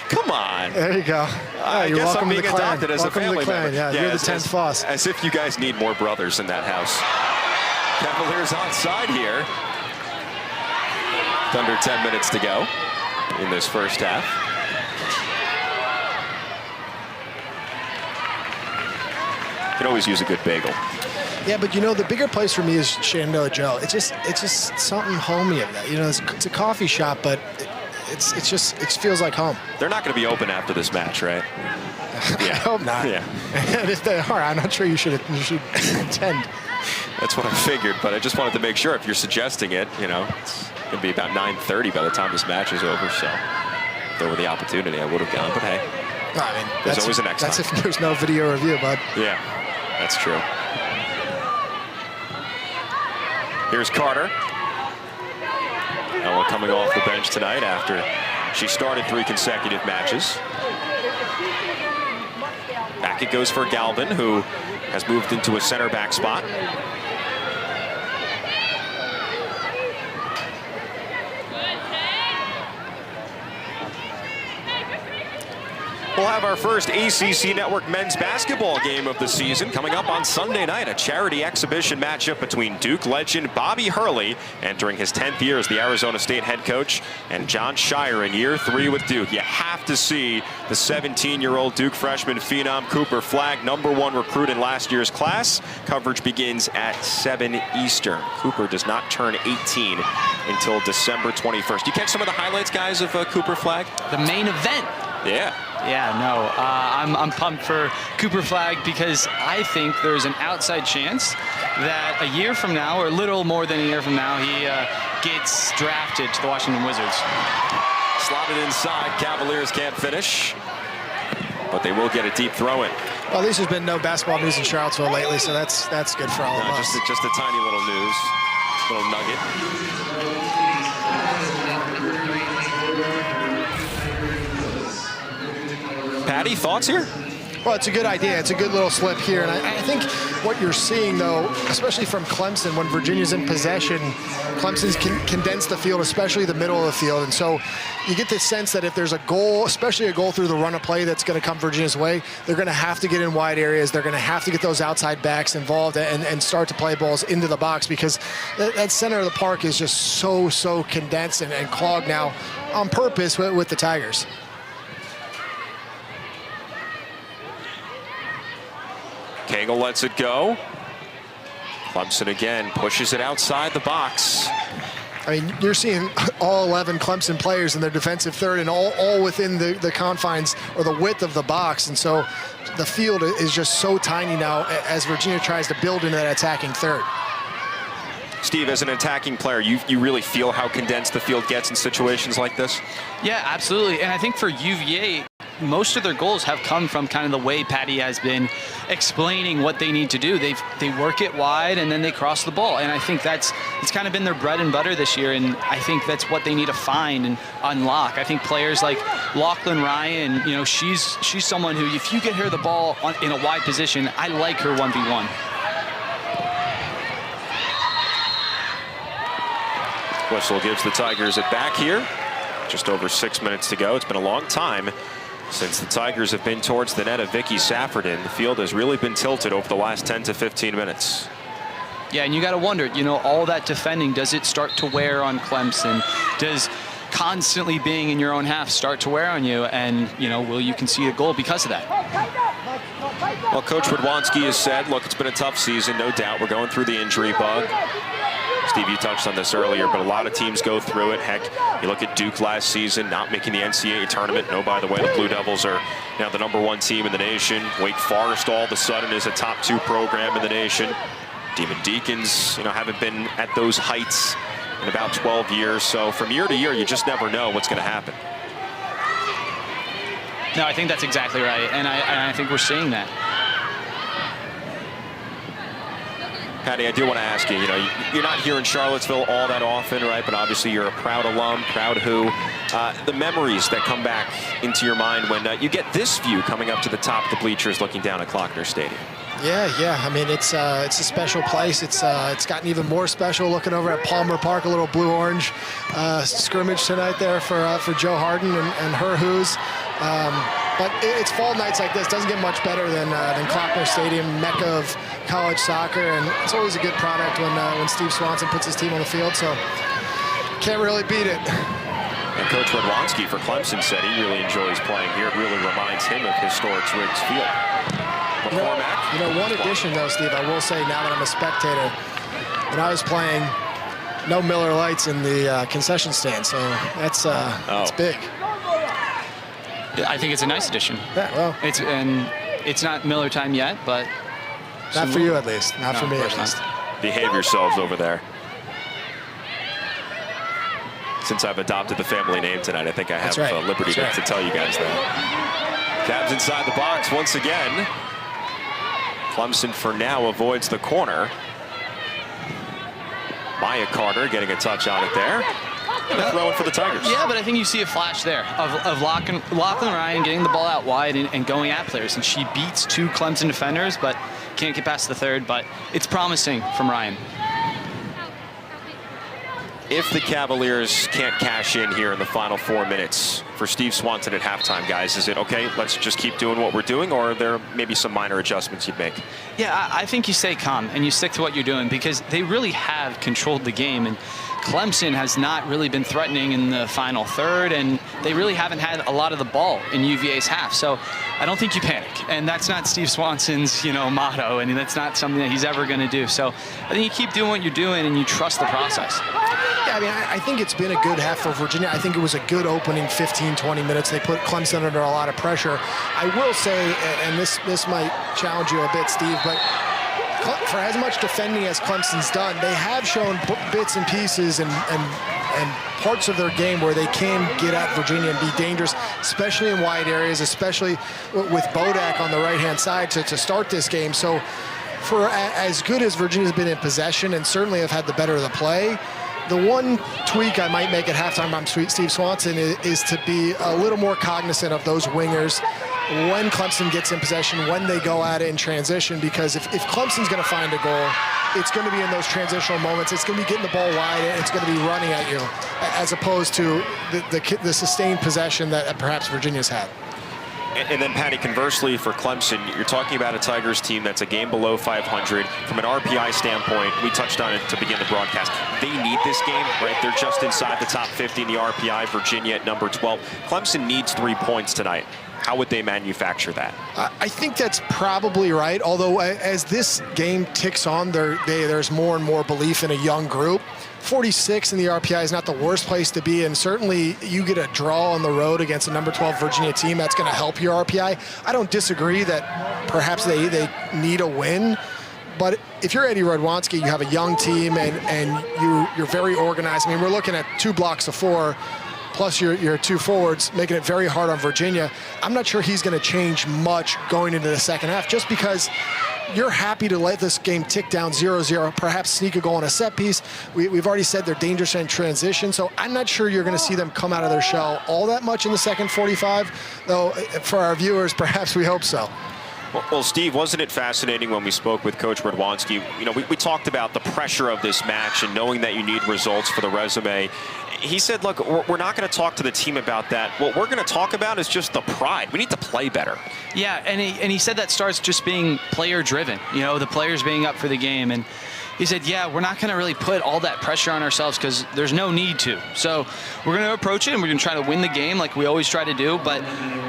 Come on. There you go. I you're guess welcome I'm being to the clan. adopted as Welcome a family to the clan. member. Yeah, you're the 10th boss. As if you guys need more brothers in that house. Cavaliers onside here. Under 10 minutes to go in this first half. Can always use a good bagel. Yeah, but you know, the bigger place for me is Shenandoah Joe. It's just something homey of that. You know, it's a coffee shop, but it feels like home. They're not going to be open after this match, right? Yeah. I hope not. Yeah. And if they are, I'm not sure you should attend. That's what I figured, but I just wanted to make sure if you're suggesting it, you know, it's going to be about 9:30 by the time this match is over, so if there were the opportunity, I would have gone, but hey, I mean, there's always a next time. That's if there's no video review, bud. Yeah, that's true. Here's Carter. Ella coming off the bench tonight after she started 3 consecutive matches. Back it goes for Galvin, who has moved into a center back spot. We'll have our first ACC Network men's basketball game of the season coming up on Sunday night, a charity exhibition matchup between Duke legend Bobby Hurley, entering his 10th year as the Arizona State head coach, and John Shire in year 3 with Duke. You have to see the 17-year-old Duke freshman phenom Cooper Flagg, #1 recruit in last year's class. Coverage begins at 7 Eastern. Cooper does not turn 18 until December 21st. You catch some of the highlights, guys, of Cooper Flagg? The main event. Yeah. Yeah, no, I'm pumped for Cooper Flagg because I think there's an outside chance that a year from now, or a little more than a year from now, he gets drafted to the Washington Wizards. Slotted inside, Cavaliers can't finish, but they will get a deep throw in. Well, at least there's been no basketball news in Charlottesville lately, so that's good for all of us. Just a tiny little news, little nugget. Patty, thoughts here? Well, it's a good idea. It's a good little slip here. And I think what you're seeing, though, especially from Clemson, when Virginia's in possession, Clemson's condense the field, especially the middle of the field. And so you get this sense that if there's a goal, especially a goal through the run of play that's going to come Virginia's way, they're going to have to get in wide areas. They're going to have to get those outside backs involved and start to play balls into the box, because that center of the park is just so condensed and clogged now on purpose with the Tigers. Cagle lets it go. Clemson again pushes it outside the box. I mean, you're seeing all 11 Clemson players in their defensive third and all within the confines or the width of the box. And so the field is just so tiny now as Virginia tries to build into that attacking third. Steve, as an attacking player, you really feel how condensed the field gets in situations like this? Yeah, absolutely. And I think for UVA, most of their goals have come from kind of the way Patty has been explaining what they need to do. They work it wide and then they cross the ball. And I think it's kind of been their bread and butter this year. And I think that's what they need to find and unlock. I think players like Lachlan Ryan, you know, she's someone who, if you get her the ball in a wide position, I like her 1v1. Whistle gives the Tigers it back here. Just over 6 minutes to go. It's been a long time since the Tigers have been towards the net of Vicky Saffordin. The field has really been tilted over the last 10 to 15 minutes. Yeah, and you got to wonder, you know, all that defending, does it start to wear on Clemson? Does constantly being in your own half start to wear on you? And, you know, will you concede a goal because of that? Well, Coach Radwanski has said, look, it's been a tough season, no doubt. We're going through the injury bug. Steve, you touched on this earlier, but a lot of teams go through it. Heck, you look at Duke last season, not making the NCAA tournament. No, by the way, the Blue Devils are now the #1 team in the nation. Wake Forest all of a sudden is a top 2 program in the nation. Demon Deacons, you know, haven't been at those heights in about 12 years. So from year to year, you just never know what's going to happen. No, I think that's exactly right, and I think we're seeing that. Patty, I do want to ask you, you know, you're not here in Charlottesville all that often, right? But obviously you're a proud alum, proud who. The memories that come back into your mind when you get this view coming up to the top of the bleachers looking down at Klockner Stadium. Yeah. I mean, it's a special place. It's gotten even more special looking over at Palmer Park, a little blue-orange scrimmage tonight there for Joe Harden and her Who's. But it's fall nights like this. Doesn't get much better than Klockner Stadium, mecca of college soccer, and it's always a good product when Steve Swanson puts his team on the field. So can't really beat it. And Coach Radwanski for Clemson said he really enjoys playing here. It really reminds him of historic Riggs Field. You know, one addition though, Steve, I will say now that I'm a spectator, when I was playing, no Miller Lights in the concession stand, so that's big. I think it's a nice addition. Yeah, well, it's not Miller time yet, but not for you at least. Not for me at least. Behave yourselves over there. Since I've adopted the family name tonight, I think I have liberty to tell you guys that. Cavs inside the box once again. Clemson for now avoids the corner. Maya Carter getting a touch on it there. Throwing for the Tigers. Yeah, but I think you see a flash there of Lachlan Ryan getting the ball out wide and going at players. And she beats 2 Clemson defenders, but can't get past the third. But it's promising from Ryan. If the Cavaliers can't cash in here in the final 4 minutes for Steve Swanson at halftime, guys, is it okay, let's just keep doing what we're doing, or are there maybe some minor adjustments you'd make? Yeah, I think you stay calm and you stick to what you're doing because they really have controlled the game. And Clemson has not really been threatening in the final third, and they really haven't had a lot of the ball in UVA's half. So I don't think you panic, and that's not Steve Swanson's, you know, motto, and that's not something that he's ever going to do. So I think you keep doing what you're doing, and you trust the process. Yeah, I mean, I think it's been a good half for Virginia. I think it was a good opening 15, 20 minutes. They put Clemson under a lot of pressure. I will say, and this might challenge you a bit, Steve, but for as much defending as Clemson's done, they have shown bits and pieces and parts of their game where they can get at Virginia and be dangerous, especially in wide areas, especially with Bodak on the right-hand side to start this game. So for as good as Virginia's been in possession and certainly have had the better of the play, the one tweak I might make at halftime on Steve Swanson is to be a little more cognizant of those wingers when Clemson gets in possession, when they go at it in transition, because if Clemson's going to find a goal, it's going to be in those transitional moments. It's going to be getting the ball wide, and it's going to be running at you, as opposed to the sustained possession that perhaps Virginia's had. And then, Patty, conversely for Clemson, you're talking about a Tigers team that's a game below 500. From an RPI standpoint, we touched on it to begin the broadcast. They need this game, right? They're just inside the top 50 in the RPI. Virginia at number 12. Clemson needs 3 points tonight. How would they manufacture that? I think that's probably right, although as this game ticks on, there's more and more belief in a young group 46 in the RPI is not the worst place to be, and certainly you get a draw on the road against a number 12 Virginia team, that's going to help your RPI. I don't disagree that perhaps they need a win, but if you're Eddie Radwanski, you have a young team and you're very organized. I mean, we're looking at 2 blocks of 4, plus your 2 forwards, making it very hard on Virginia. I'm not sure he's going to change much going into the second half, just because you're happy to let this game tick down 0-0, perhaps sneak a goal on a set piece. We've already said they're dangerous in transition, so I'm not sure you're going to see them come out of their shell all that much in the second 45, though for our viewers, perhaps we hope so. Well, Steve, wasn't it fascinating when we spoke with Coach Radwanski? You know, we talked about the pressure of this match and knowing that you need results for the resume. He said, look, we're not going to talk to the team about that. What we're going to talk about is just the pride. We need to play better. Yeah, and he said that starts just being player-driven, you know, the players being up for the game. And he said, yeah, we're not going to really put all that pressure on ourselves because there's no need to. So we're going to approach it and we're going to try to win the game like we always try to do, but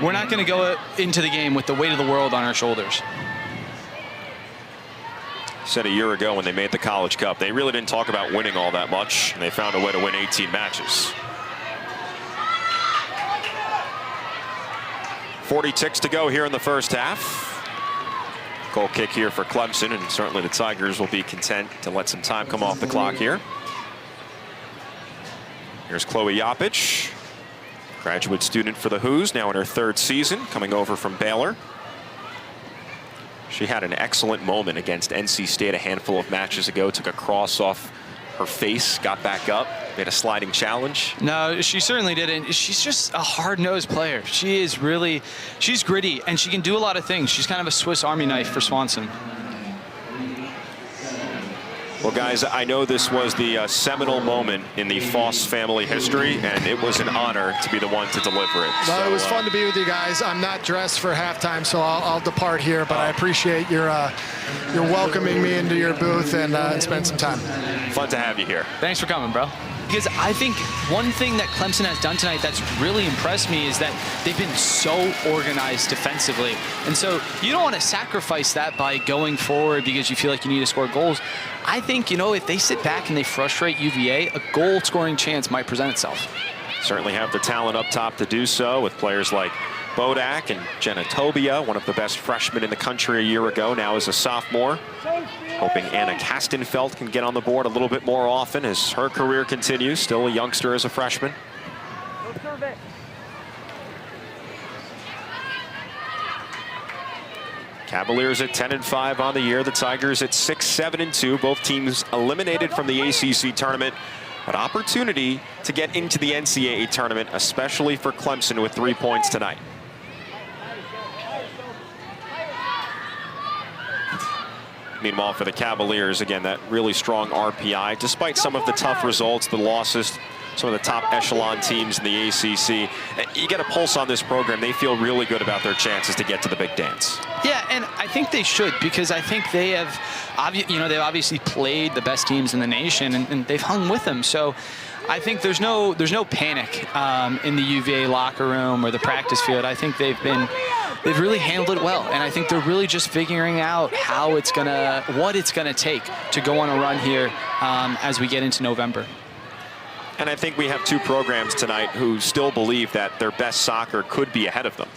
we're not going to go into the game with the weight of the world on our shoulders. Said a year ago when they made the College Cup, they really didn't talk about winning all that much, and they found a way to win 18 matches. 40 ticks to go here in the first half. Goal kick here for Clemson, and certainly the Tigers will be content to let some time come off the clock here. Here's Chloe Yapich, graduate student for the Hoos, now in her 3rd season, coming over from Baylor. She had an excellent moment against NC State a handful of matches ago, took a cross off her face, got back up, made a sliding challenge. No, she certainly didn't. She's just a hard-nosed player. She's gritty, and she can do a lot of things. She's kind of a Swiss Army knife for Swanson. Well, guys, I know this was the seminal moment in the Foss family history, and it was an honor to be the one to deliver it. Well, it was fun to be with you guys. I'm not dressed for halftime, so I'll depart here, but I appreciate your welcoming me into your booth and spend some time. Fun to have you here. Thanks for coming, bro. Because I think one thing that Clemson has done tonight that's really impressed me is that they've been so organized defensively. And so you don't want to sacrifice that by going forward because you feel like you need to score goals. I think, you know, if they sit back and they frustrate UVA, a goal-scoring chance might present itself. Certainly have the talent up top to do so with players like Bodak and Jenna Tobia, one of the best freshmen in the country a year ago, now as a sophomore. Hoping Anna Kastenfeld can get on the board a little bit more often as her career continues, still a youngster as a freshman. Cavaliers at 10-5 on the year. The Tigers at 6-7-2. Both teams eliminated from the ACC tournament. An opportunity to get into the NCAA tournament, especially for Clemson with 3 points tonight. Meanwhile, for the Cavaliers, again, that really strong RPI. Despite some of the tough results, the losses, some of the top echelon teams in the ACC, you get a pulse on this program. They feel really good about their chances to get to the big dance. Yeah, and I think they should, because I think they have, you know, they've obviously played the best teams in the nation, and they've hung with them. So I think there's no panic in the UVA locker room or the practice field. I think they've really handled it well, and I think they're really just figuring out what it's gonna take to go on a run here as we get into November. And I think we have 2 programs tonight who still believe that their best soccer could be ahead of them.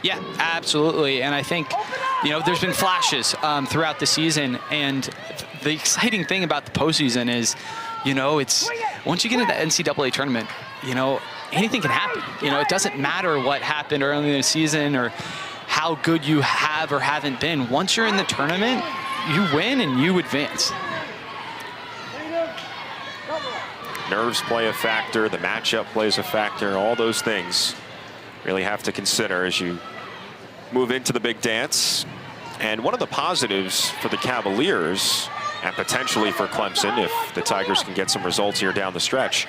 Yeah, absolutely. And I think, you know, there's been flashes throughout the season, and the exciting thing about the postseason is, you know, it's once you get into the NCAA tournament, you know, anything can happen. You know, it doesn't matter what happened early in the season or how good you have or haven't been. Once you're in the tournament, you win and you advance. Nerves play a factor, the matchup plays a factor, all those things really have to consider as you move into the big dance. And one of the positives for the Cavaliers, and potentially for Clemson, if the Tigers can get some results here down the stretch,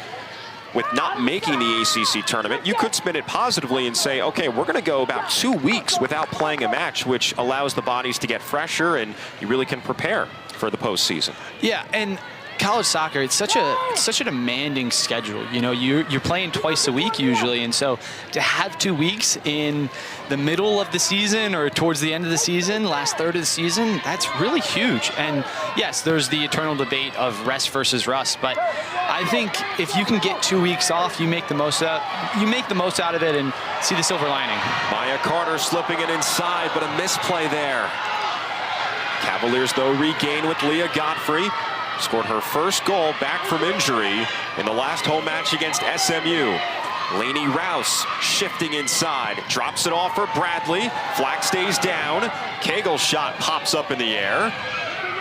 with not making the ACC tournament, you could spin it positively and say, okay, we're going to go about 2 weeks without playing a match, which allows the bodies to get fresher and you really can prepare for the postseason. Yeah, and college soccer, it's such a demanding schedule. You know, you're playing twice a week usually, and so to have 2 weeks in the middle of the season or towards the end of the season, last third of the season, that's really huge. And yes, there's the eternal debate of rest versus rust, but I think if you can get 2 weeks off, you make the most out of it and see the silver lining. Maya Carter slipping it inside, but a misplay there. Cavaliers, though, regain with Leah Godfrey. Scored her first goal back from injury in the last home match against SMU. Lainey Rouse shifting inside, drops it off for Bradley. Flag stays down. Kegel's shot pops up in the air,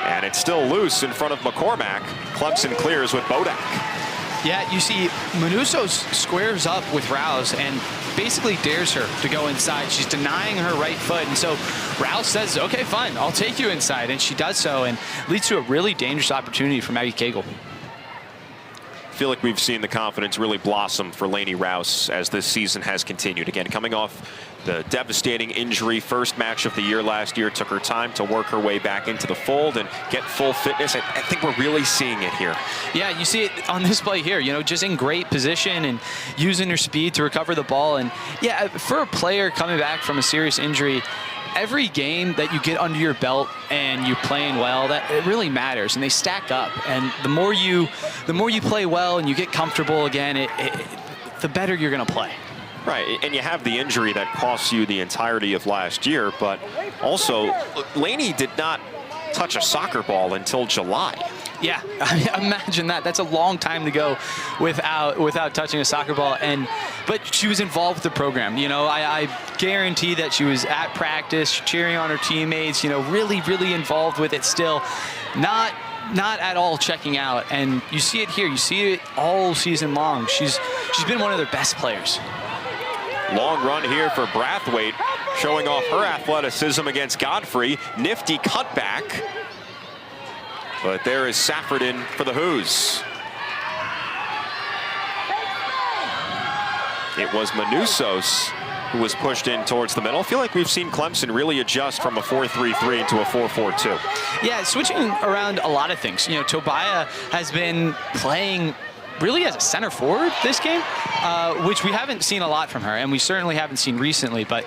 and it's still loose in front of McCormack. Clemson clears with Bodak. Yeah, you see, Manuso squares up with Rouse and basically dares her to go inside. She's denying her right foot, and so Rouse says, okay, fine, I'll take you inside, and she does so, and leads to a really dangerous opportunity for Maggie Kegel. I feel like we've seen the confidence really blossom for Lainey Rouse as this season has continued. Again, coming off the devastating injury, first match of the year last year, took her time to work her way back into the fold and get full fitness. I think we're really seeing it here. Yeah, you see it on this play here, you know, just in great position and using her speed to recover the ball. And yeah, for a player coming back from a serious injury, every game that you get under your belt and you're playing well, that it really matters, and they stack up. And the more you play well and you get comfortable again, the better you're going to play. Right, and you have the injury that costs you the entirety of last year, but also Lainey did not touch a soccer ball until July. Yeah, I mean, imagine that. That's a long time to go without touching a soccer ball. But she was involved with the program. You know, I guarantee that she was at practice, cheering on her teammates. You know, really, really involved with it still. Not at all checking out. And you see it here. You see it all season long. She's been one of their best players. Long run here for Brathwaite, showing off her athleticism against Godfrey. Nifty cutback. But there is Saffredin for the Who's. It was Manusos who was pushed in towards the middle. I feel like we've seen Clemson really adjust from a 4-3-3 into a 4-4-2. Yeah, switching around a lot of things. You know, Tobiah has been playing really as a center forward this game, which we haven't seen a lot from her, and we certainly haven't seen recently, but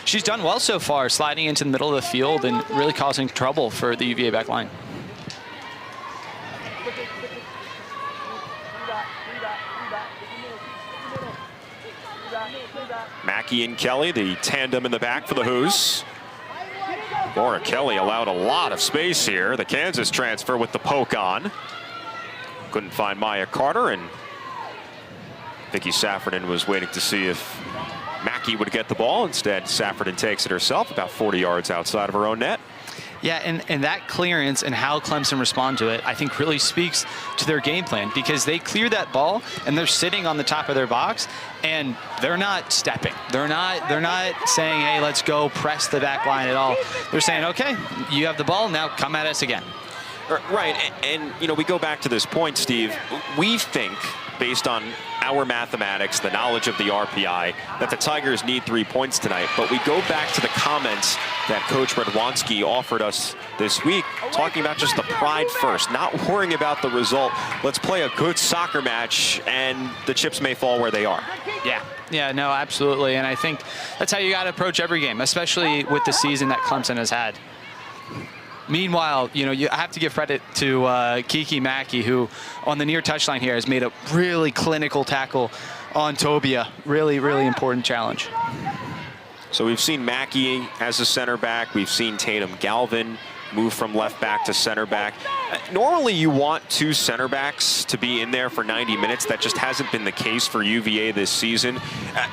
she's done well so far, sliding into the middle of the field and really causing trouble for the UVA back line. Mackey and Kelly, the tandem in the back for the Who's. Laura Kelly allowed a lot of space here. The Kansas transfer with the poke on. Couldn't find Maya Carter, and Vicky Saffredin was waiting to see if Mackey would get the ball. Instead, Saffredin takes it herself about 40 yards outside of her own net. Yeah, and that clearance and how Clemson respond to it, I think really speaks to their game plan, because they clear that ball and they're sitting on the top of their box and they're not stepping. They're not saying, hey, let's go press the back line at all. They're saying, okay, you have the ball, now come at us again. Right, and you know, we go back to this point, Steve. We think, based on our mathematics, the knowledge of the RPI, that the Tigers need 3 points tonight. But we go back to the comments that Coach Radwanski offered us this week, talking about just the pride first, not worrying about the result. Let's play a good soccer match, and the chips may fall where they are. Yeah, no, absolutely. And I think that's how you got to approach every game, especially with the season that Clemson has had. Meanwhile, you know, you have to give credit to Kiki Mackey, who on the near touchline here has made a really clinical tackle on Tobia. Really, really important challenge. So we've seen Mackey as a center back. We've seen Tatum Galvin move from left back to center back. Normally you want 2 center backs to be in there for 90 minutes. That just hasn't been the case for UVA this season.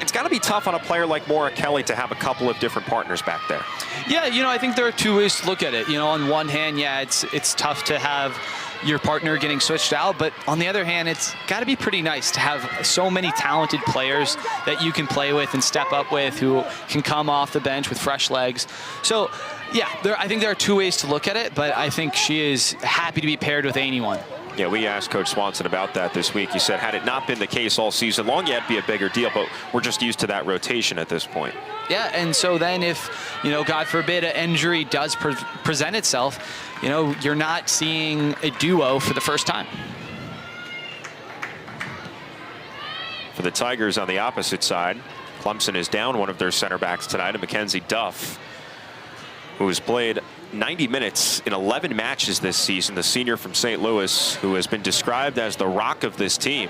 It's got to be tough on a player like Maura Kelly to have a couple of different partners back there. Yeah, you know, I think there are 2 ways to look at it. You know, on one hand, yeah, it's tough to have your partner getting switched out, but on the other hand, it's got to be pretty nice to have so many talented players that you can play with and step up with, who can come off the bench with fresh legs. So yeah, I think there are 2 ways to look at it, but I think she is happy to be paired with anyone. Yeah, we asked Coach Swanson about that this week. He said, had it not been the case all season long, yeah, it'd be a bigger deal, but we're just used to that rotation at this point. Yeah, and so then if, you know, God forbid an injury does present itself, you know, you're not seeing a duo for the first time. For the Tigers on the opposite side, Clemson is down one of their center backs tonight, Mackenzie Duff. who's played 90 minutes in 11 matches this season, the senior from St. Louis, who has been described as the rock of this team.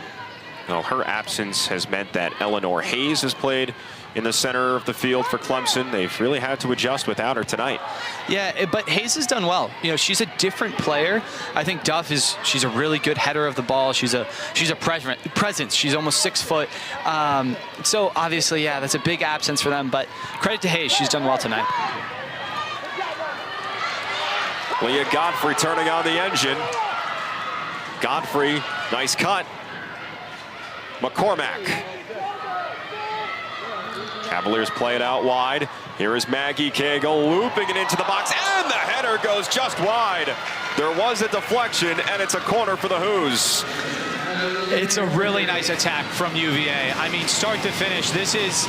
Well, her absence has meant that Eleanor Hayes has played in the center of the field for Clemson. They've really had to adjust without her tonight. Yeah, but Hayes has done well. You know, she's a different player. I think Duff she's a really good header of the ball. She's a presence. She's almost 6 foot. So obviously, yeah, that's a big absence for them. But credit to Hayes, she's done well tonight. Leah Godfrey turning on the engine. Godfrey, nice cut. McCormack. Cavaliers play it out wide. Here is Maggie Cagle looping it into the box, and the header goes just wide. There was a deflection, and it's a corner for the Hoos. It's a really nice attack from UVA. I mean, start to finish, this is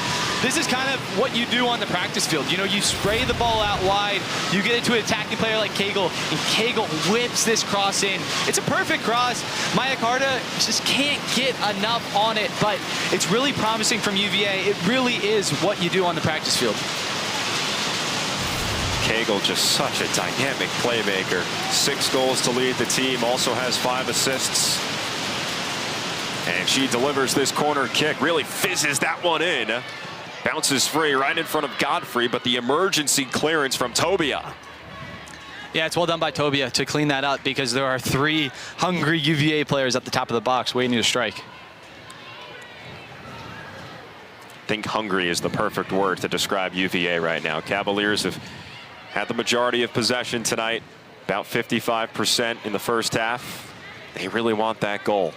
kind of what you do on the practice field. You know, you spray the ball out wide, you get it to an attacking player like Cagle, and Cagle whips this cross in. It's a perfect cross. Maya Carta just can't get enough on it, but it's really promising from UVA. It really is what you do on the practice field. Cagle, just such a dynamic playmaker. 6 goals to lead the team, also has 5 assists. And she delivers this corner kick, really fizzes that one in. Bounces free right in front of Godfrey, but the emergency clearance from Tobia. Yeah, it's well done by Tobia to clean that up, because there are 3 hungry UVA players at the top of the box waiting to strike. I think hungry is the perfect word to describe UVA right now. Cavaliers have had the majority of possession tonight, about 55% in the first half. They really want that goal.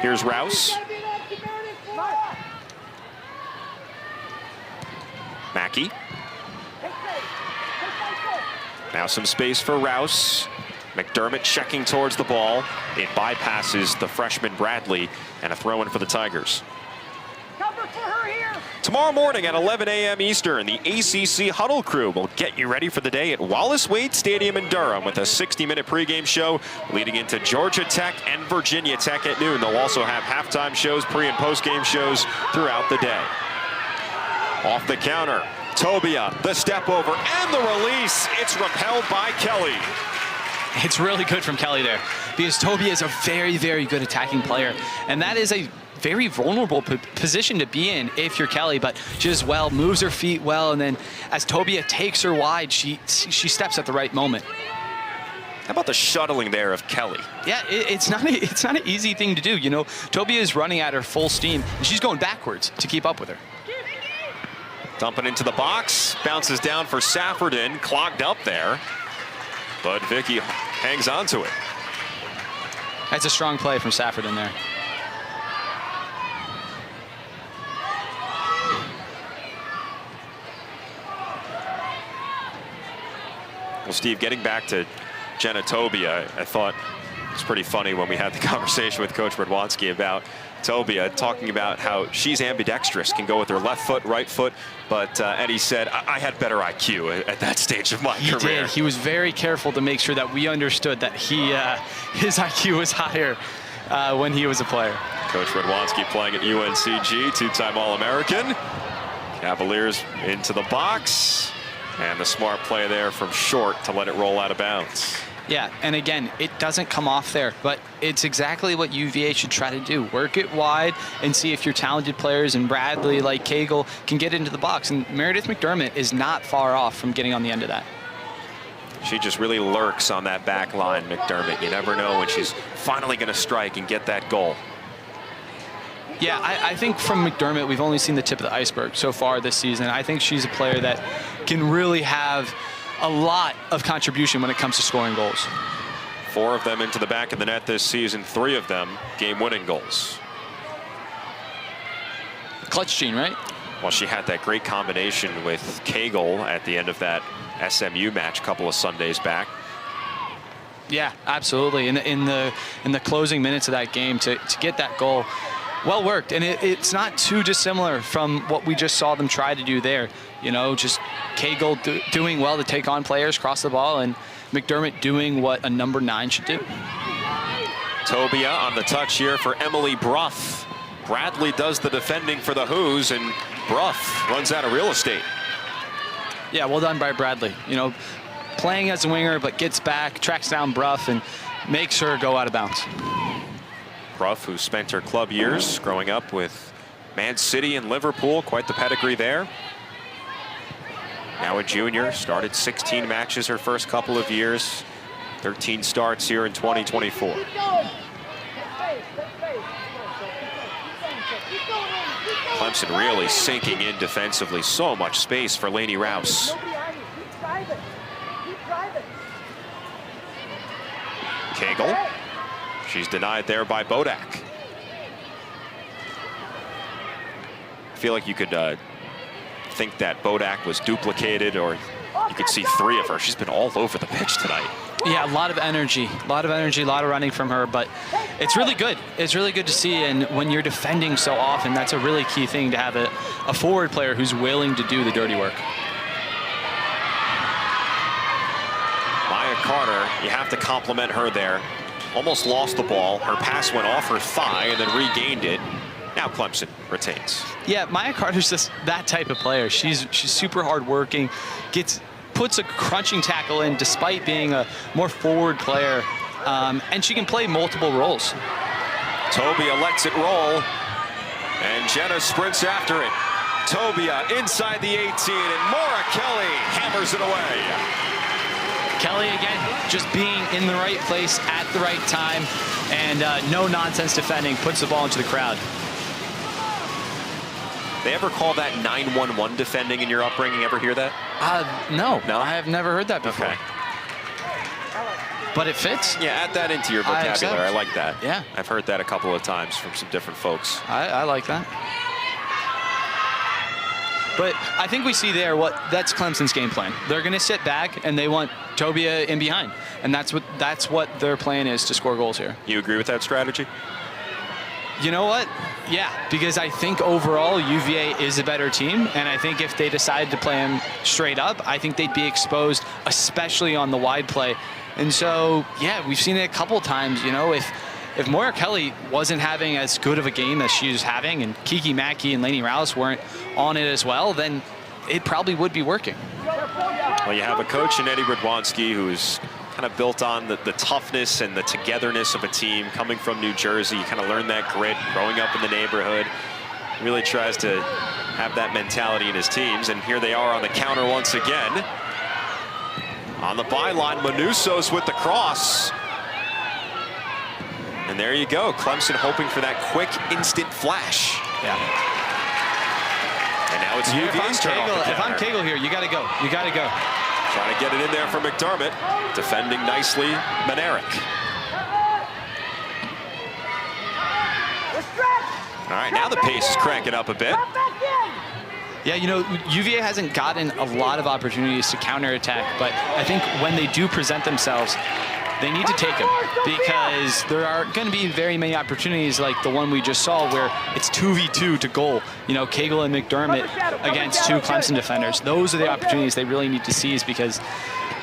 Here's Rouse. Mackey. Now some space for Rouse. McDermott checking towards the ball. It bypasses the freshman Bradley, and a throw-in for the Tigers. Tomorrow morning at 11 a.m. Eastern, the ACC Huddle Crew will get you ready for the day at Wallace Wade Stadium in Durham with a 60-minute pregame show leading into Georgia Tech and Virginia Tech at noon. They'll also have halftime shows, pre- and post-game shows throughout the day. Off the counter, Tobia, the step over, and the release. It's repelled by Kelly. It's really good from Kelly there, because Tobia is a very, very good attacking player, and that is a very vulnerable position to be in if you're Kelly, but she does well, moves her feet well, and then as Tobia takes her wide, she steps at the right moment. How about the shuttling there of Kelly? Yeah, it's not an easy thing to do. You know, Tobia is running at her full steam, and she's going backwards to keep up with her. Dumping into the box, bounces down for Saffordin, clogged up there, but Vicky hangs on to it. That's a strong play from Saffordin there. Well, Steve, getting back to Jenna Tobia, I thought it was pretty funny when we had the conversation with Coach Radwanski about Tobia, talking about how she's ambidextrous, can go with her left foot, right foot, but Eddie said, I had better IQ at that stage of my career. He did. He was very careful to make sure that we understood that his IQ was higher when he was a player. Coach Radwanski playing at UNCG, 2-time All-American. Cavaliers into the box. And the smart play there from short to let it roll out of bounds. Yeah, and again, it doesn't come off there, but it's exactly what UVA should try to do. Work it wide and see if your talented players and Bradley, like Cagle, can get into the box. And Meredith McDermott is not far off from getting on the end of that. She just really lurks on that back line, McDermott. You never know when she's finally going to strike and get that goal. Yeah, I think from McDermott, we've only seen the tip of the iceberg so far this season. I think she's a player that can really have a lot of contribution when it comes to scoring goals. 4 of them into the back of the net this season, 3 of them game-winning goals. Clutch gene, right? Well, she had that great combination with Cagle at the end of that SMU match a couple of Sundays back. Yeah, absolutely. In the closing minutes of that game, to get that goal, well worked, and it's not too dissimilar from what we just saw them try to do there. You know, just Cagle doing well to take on players, cross the ball, and McDermott doing what a number 9 should do. Tobia on the touch here for Emily Bruff. Bradley does the defending for the Who's, and Bruff runs out of real estate. Yeah, well done by Bradley. You know, playing as a winger, but gets back, tracks down Bruff, and makes her go out of bounds. Bruff, who spent her club years growing up with Man City and Liverpool, quite the pedigree there. Now a junior, started 16 matches her first couple of years, 13 starts here in 2024. Clemson really sinking in defensively. So much space for Lainey Rouse. Cagle. She's denied there by Bodak. I feel like you could think that Bodak was duplicated, or you could see 3 of her. She's been all over the pitch tonight. Yeah, a lot of energy, a lot of running from her, but it's really good. It's really good to see, and when you're defending so often, that's a really key thing, to have a forward player who's willing to do the dirty work. Maya Carter, you have to compliment her there. Almost lost the ball. Her pass went off her thigh and then regained it. Now Clemson retains. Yeah, Maya Carter's just that type of player. She's super hardworking, puts a crunching tackle in despite being a more forward player, and she can play multiple roles. Tobia lets it roll, and Jenna sprints after it. Tobia inside the 18, and Maura Kelly hammers it away. Kelly, again, just being in the right place at the right time, and no-nonsense defending, puts the ball into the crowd. They ever call that 9-1-1 defending in your upbringing? Ever hear that? No, I have never heard that before. Okay. But it fits. Yeah, add that into your vocabulary. I like that. Yeah. I've heard that a couple of times from some different folks. I like that. But I think we see there that's Clemson's game plan. They're going to sit back and they want Tobia in behind, and that's what their plan is, to score goals here. You agree with that strategy? You know what? Yeah, because I think overall UVA is a better team, and I think if they decide to play them straight up, I think they'd be exposed, especially on the wide play. And so, yeah, we've seen it a couple times. You know, if Maura Kelly wasn't having as good of a game as she was having, and Kiki Mackey and Lainey Rouse weren't on it as well, then it probably would be working. Well, you have a coach in Eddie Radwanski who's kind of built on the toughness and the togetherness of a team. Coming from New Jersey, you kind of learn that grit, growing up in the neighborhood. Really tries to have that mentality in his teams, and here they are on the counter once again. On the byline, Manusos with the cross. And there you go, Clemson hoping for that quick, instant flash. Yeah. And now it's UVA's turn off the counter. If I'm Cagle here, you got to go. You got to go. Trying to get it in there for McDermott. Defending nicely, Manerick. All right, now the pace is cranking up a bit. Yeah, you know, UVA hasn't gotten a lot of opportunities to counterattack, but I think when they do present themselves, they need to take them, because there aren't going to be very many opportunities like the one we just saw where it's 2v2 to goal. You know, Cagle and McDermott against 2 Clemson defenders. Those are the opportunities they really need to seize, because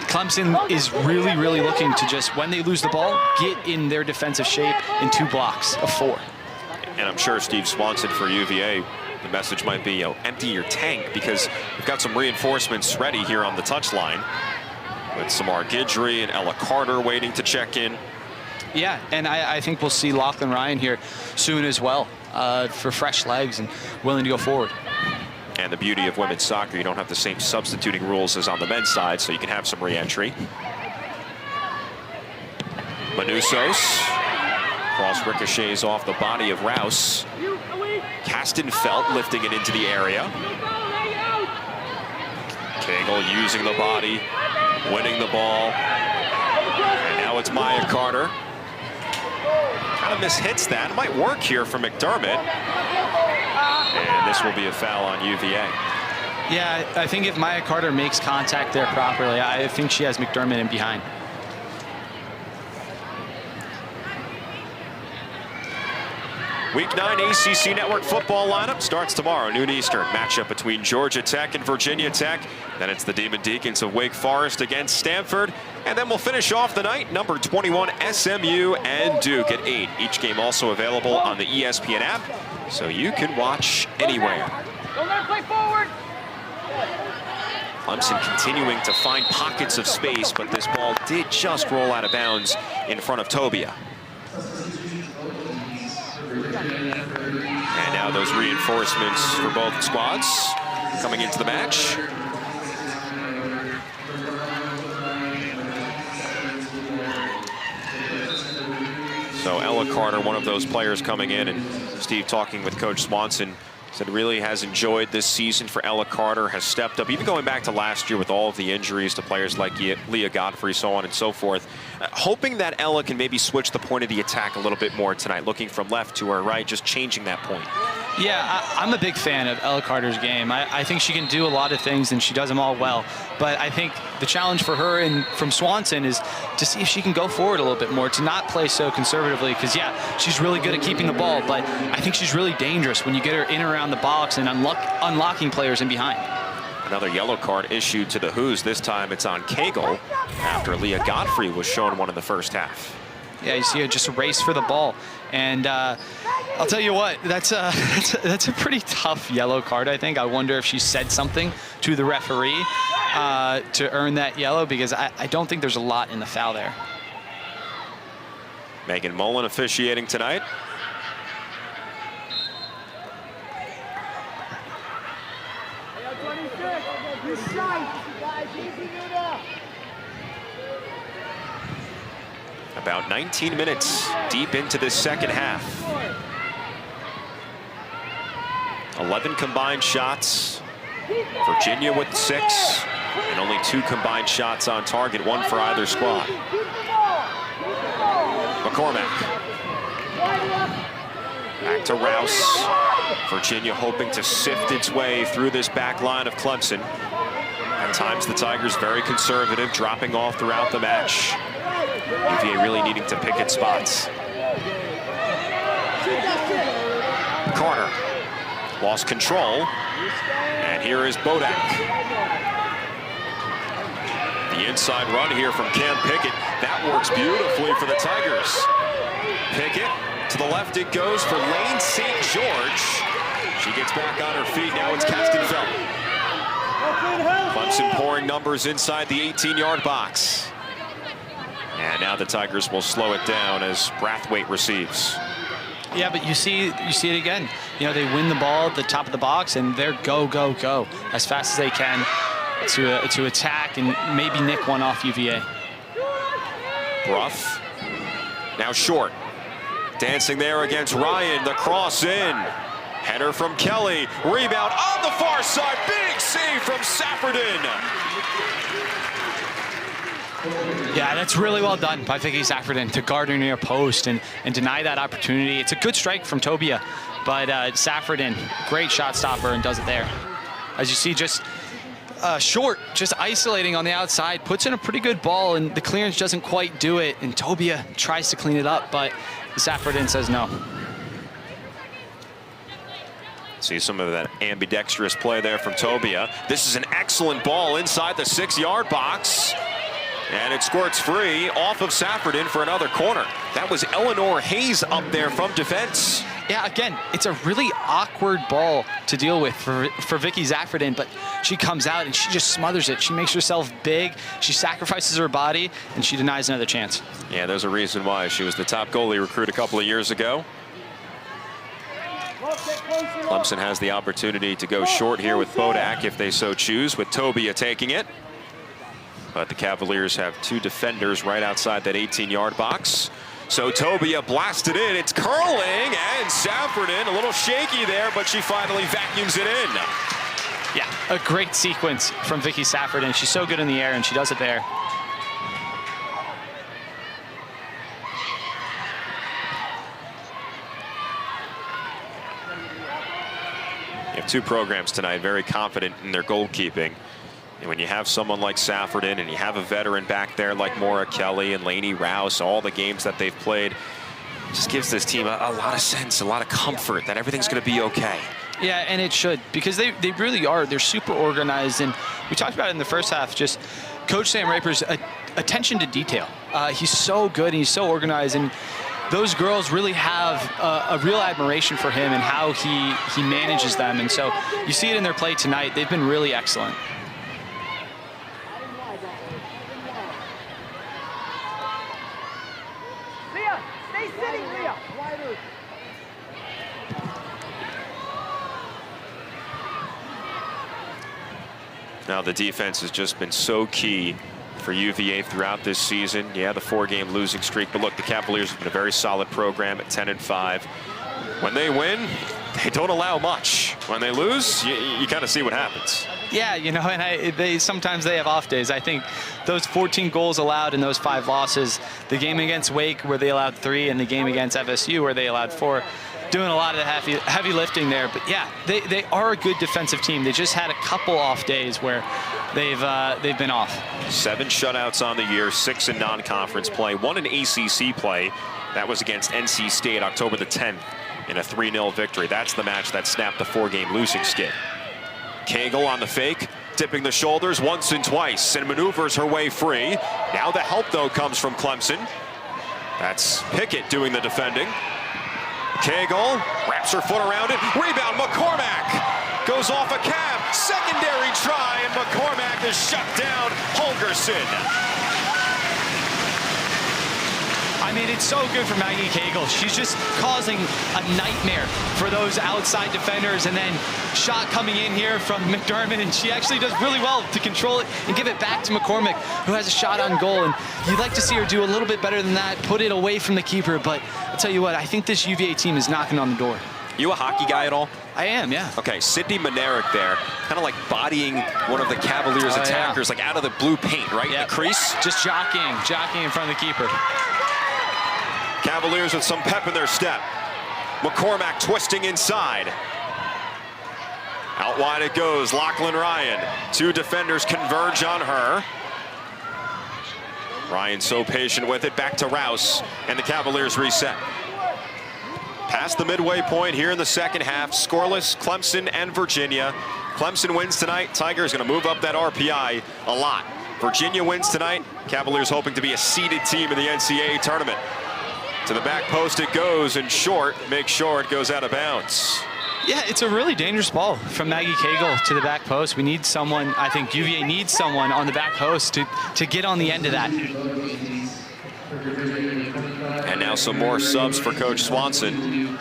Clemson is really, really looking to just, when they lose the ball, get in their defensive shape in 2 blocks of 4. And I'm sure Steve Swanson for UVA, the message might be, you know, empty your tank, because we've got some reinforcements ready here on the touchline, with Samar Guidry and Ella Carter waiting to check in. Yeah, and I think we'll see Lachlan Ryan here soon as well, for fresh legs and willing to go forward. And the beauty of women's soccer, you don't have the same substituting rules as on the men's side, so you can have some re-entry. Manusos. Cross ricochets off the body of Rouse. Kastenfeld lifting it into the area. Cagle using the body, winning the ball. And now it's Maya Carter. Kind of mishits that. It might work here for McDermott. And this will be a foul on UVA. Yeah, I think if Maya Carter makes contact there properly, I think she has McDermott in behind. Week 9 ACC Network football lineup starts tomorrow, noon Eastern. Matchup between Georgia Tech and Virginia Tech. Then it's the Demon Deacons of Wake Forest against Stanford. And then we'll finish off the night, number 21, SMU and Duke at 8. Each game also available on the ESPN app, so you can watch anywhere. Don't let him play forward. Clemson continuing to find pockets of space, but this ball did just roll out of bounds in front of Tobia. And now those reinforcements for both squads coming into the match. So Ella Carter, one of those players coming in, and Steve talking with Coach Swanson, said really has enjoyed this season for Ella Carter, has stepped up, even going back to last year with all of the injuries to players like Leah Godfrey, so on and so forth. Hoping that Ella can maybe switch the point of the attack a little bit more tonight, looking from left to her right, just changing that point. Yeah, I'm a big fan of Ella Carter's game. I think she can do a lot of things, and she does them all well. But I think the challenge for her and from Swanson is to see if she can go forward a little bit more, to not play so conservatively. Because, yeah, she's really good at keeping the ball, but I think she's really dangerous when you get her in and around the box and unlocking players in behind. Another yellow card issued to the Who's. This time it's on Cagle after Leah Godfrey was shown one in the first half. Yeah, you see her just race for the ball. And I'll tell you what, that's a pretty tough yellow card, I think. I wonder if she said something to the referee to earn that yellow, because I don't think there's a lot in the foul there. Megan Mullen officiating tonight. About 19 minutes deep into this second half. 11 combined shots. Virginia with 6, and only 2 combined shots on target, 1 for either squad. McCormack. Back to Rouse. Virginia hoping to sift its way through this back line of Clemson. At times the Tigers very conservative, dropping off throughout the match. UVA really needing to pick its spots. Carter lost control, and here is Bodak. The inside run here from Cam Pickett. That works beautifully for the Tigers. Pickett to the left it goes for Lane St. George. She gets back on her feet. Now it's Castenfeld. Clemson pouring numbers inside the 18-yard box. And now the Tigers will slow it down as Brathwaite receives. Yeah, but you see it again. You know, they win the ball at the top of the box, and they're go, go, go as fast as they can to attack and maybe nick one off UVA. Bruff, now short. Dancing there against Ryan, the cross in. Header from Kelly, rebound on the far side. Big save from Saffredin. Yeah, that's really well done by Vicky Saffredin to guard her near post and deny that opportunity. It's a good strike from Tobia, but Saffredin, great shot stopper, and does it there. As you see, just short, just isolating on the outside, puts in a pretty good ball, and the clearance doesn't quite do it, and Tobia tries to clean it up, but Saffredin says no. See some of that ambidextrous play there from Tobia. This is an excellent ball inside the 6-yard box. And it squirts free off of Saffredin for another corner. That was Eleanor Hayes up there from defense. Yeah, again, it's a really awkward ball to deal with for Vicky Saffredin, but she comes out and she just smothers it. She makes herself big, she sacrifices her body, and she denies another chance. Yeah, there's a reason why. She was the top goalie recruit a couple of years ago. Clemson has the opportunity to go short here with Bodak if they so choose, with Tobia taking it. But the Cavaliers have 2 defenders right outside that 18-yard box. So Tobia blasted in. It's curling, and Saffredin a little shaky there, but she finally vacuums it in. Yeah, a great sequence from Vicky Saffredin. She's so good in the air, and she does it there. You have 2 programs tonight very confident in their goalkeeping. And when you have someone like Saffredin and you have a veteran back there like Maura Kelly and Lainey Rouse, all the games that they've played, just gives this team a lot of sense, a lot of comfort that everything's going to be okay. Yeah, and it should, because they really are. They're super organized, and we talked about it in the first half, just Coach Sam Raper's attention to detail. He's so good and he's so organized, and those girls really have a real admiration for him and how he manages them. And so you see it in their play tonight. They've been really excellent. Leah, stay sitting, Leah. Now the defense has just been so key for UVA throughout this season. Yeah, the 4-game losing streak, but look, the Cavaliers have been a very solid program at 10-5. When they win, they don't allow much. When they lose, you kind of see what happens. Yeah, you know, and sometimes they have off days. I think those 14 goals allowed in those 5 losses, the game against Wake where they allowed 3 and the game against FSU where they allowed 4, doing a lot of the heavy lifting there. But yeah, they are a good defensive team. They just had a couple off days where they've been off. 7 shutouts on the year, 6 in non-conference play, 1 in ACC play. That was against NC State October the 10th in a 3-0 victory. That's the match that snapped the 4-game losing skid. Cagle on the fake, tipping the shoulders once and twice, and maneuvers her way free. Now the help, though, comes from Clemson. That's Pickett doing the defending. Cagle wraps her foot around it. Rebound, McCormack goes off a cab. Secondary try, and McCormack is shut down. Holgerson. I mean, it's so good for Maggie Cagle. She's just causing a nightmare for those outside defenders, and then shot coming in here from McDermott, and she actually does really well to control it and give it back to McCormack, who has a shot on goal. And you'd like to see her do a little bit better than that, put it away from the keeper. But I'll tell you what, I think this UVA team is knocking on the door. You a hockey guy at all? I am, yeah. Okay, Sydney Monerick there, kind of like bodying one of the Cavaliers' attackers, like out of the blue paint, right? Yep. In the crease. Just jockeying in front of the keeper. Cavaliers with some pep in their step. McCormack twisting inside. Out wide it goes, Lachlan Ryan. 2 defenders converge on her. Ryan so patient with it, back to Rouse, and the Cavaliers reset. Past the midway point here in the second half, scoreless Clemson and Virginia. Clemson wins tonight, Tigers gonna move up that RPI a lot. Virginia wins tonight, Cavaliers hoping to be a seeded team in the NCAA tournament. To the back post it goes, and short, make sure it goes out of bounds. Yeah, it's a really dangerous ball from Maggie Cagle to the back post. We need someone, I think UVA needs someone on the back post to get on the end of that. And now some more subs for Coach Swanson.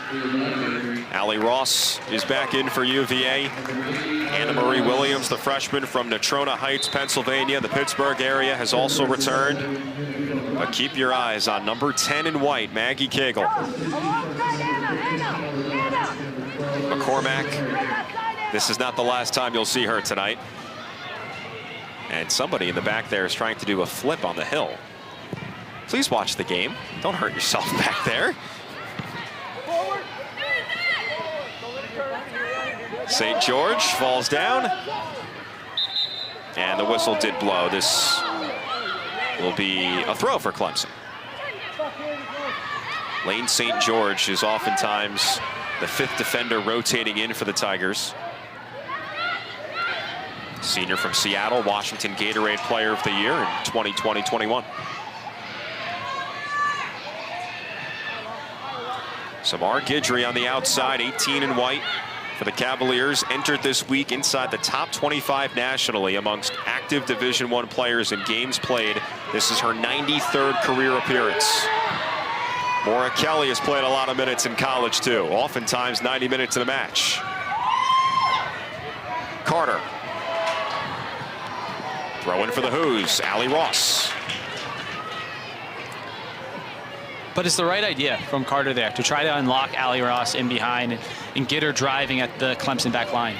Allie Ross is back in for UVA. Anna Marie Williams, the freshman from Natrona Heights, Pennsylvania, the Pittsburgh area, has also returned. But keep your eyes on number 10 in white, Maggie Cagle. McCormack, this is not the last time you'll see her tonight. And somebody in the back there is trying to do a flip on the hill. Please watch the game. Don't hurt yourself back there. St. George falls down. And the whistle did blow. This will be a throw for Clemson. Lane St. George is oftentimes the 5th defender rotating in for the Tigers. Senior from Seattle, Washington Gatorade Player of the Year in 2020-21. Samar Guidry on the outside, 18 in white for the Cavaliers. Entered this week inside the top 25 nationally amongst active Division I players in games played. This is her 93rd career appearance. Maura Kelly has played a lot of minutes in college too, oftentimes 90 minutes in a match. Carter. Throw in for the Hoos, Allie Ross. But it's the right idea from Carter there to try to unlock Allie Ross in behind and get her driving at the Clemson back line.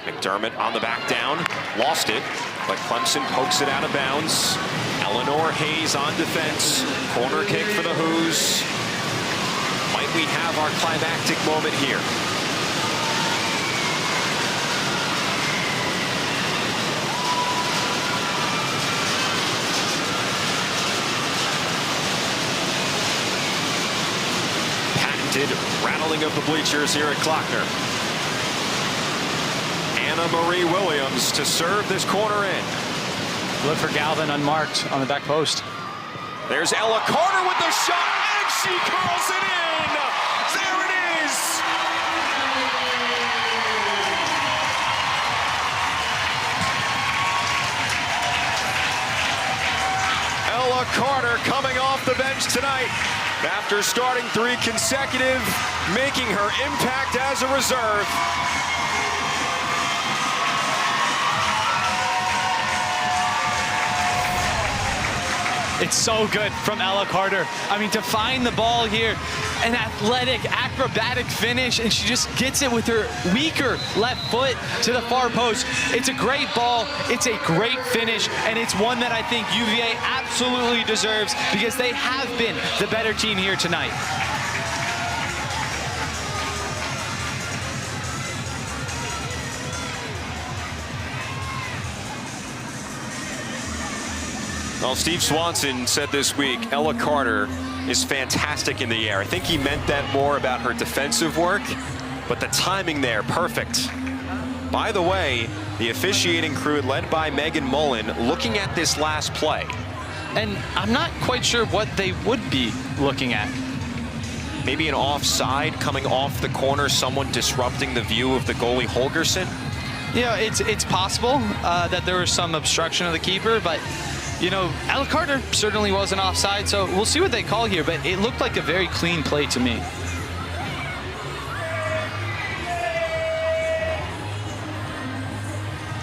McDermott on the back down, lost it, but Clemson pokes it out of bounds. Eleanor Hayes on defense, corner kick for the Hoos. Might we have our climactic moment here? expected rattling of the bleachers here at Klockner. Anna Marie Williams to serve this corner in. Look for Galvin unmarked on the back post. There's Ella Carter with the shot, and she curls it in. There it is. Ella Carter coming off the bench tonight after starting 3 consecutive, making her impact as a reserve. It's so good from Ella Carter. I mean, to find the ball here, an athletic, acrobatic finish, and she just gets it with her weaker left foot to the far post. It's a great ball, it's a great finish, and it's one that I think UVA absolutely deserves because they have been the better team here tonight. Well, Steve Swanson said this week, Ella Carter is fantastic in the air. I think he meant that more about her defensive work, but the timing there, perfect. By the way, the officiating crew led by Megan Mullen looking at this last play. And I'm not quite sure what they would be looking at. Maybe an offside coming off the corner, someone disrupting the view of the goalie Holgerson? Yeah, it's possible that there was some obstruction of the keeper, but you know, Ella Carter certainly wasn't offside, so we'll see what they call here, but it looked like a very clean play to me.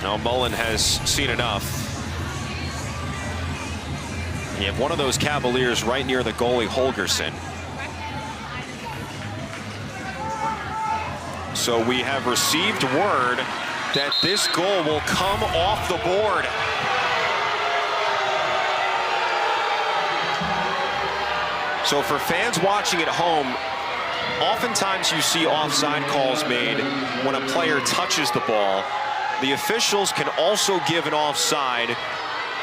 Now Mullen has seen enough. You have one of those Cavaliers right near the goalie Holgerson. So we have received word that this goal will come off the board. So for fans watching at home, oftentimes you see offside calls made when a player touches the ball. The officials can also give an offside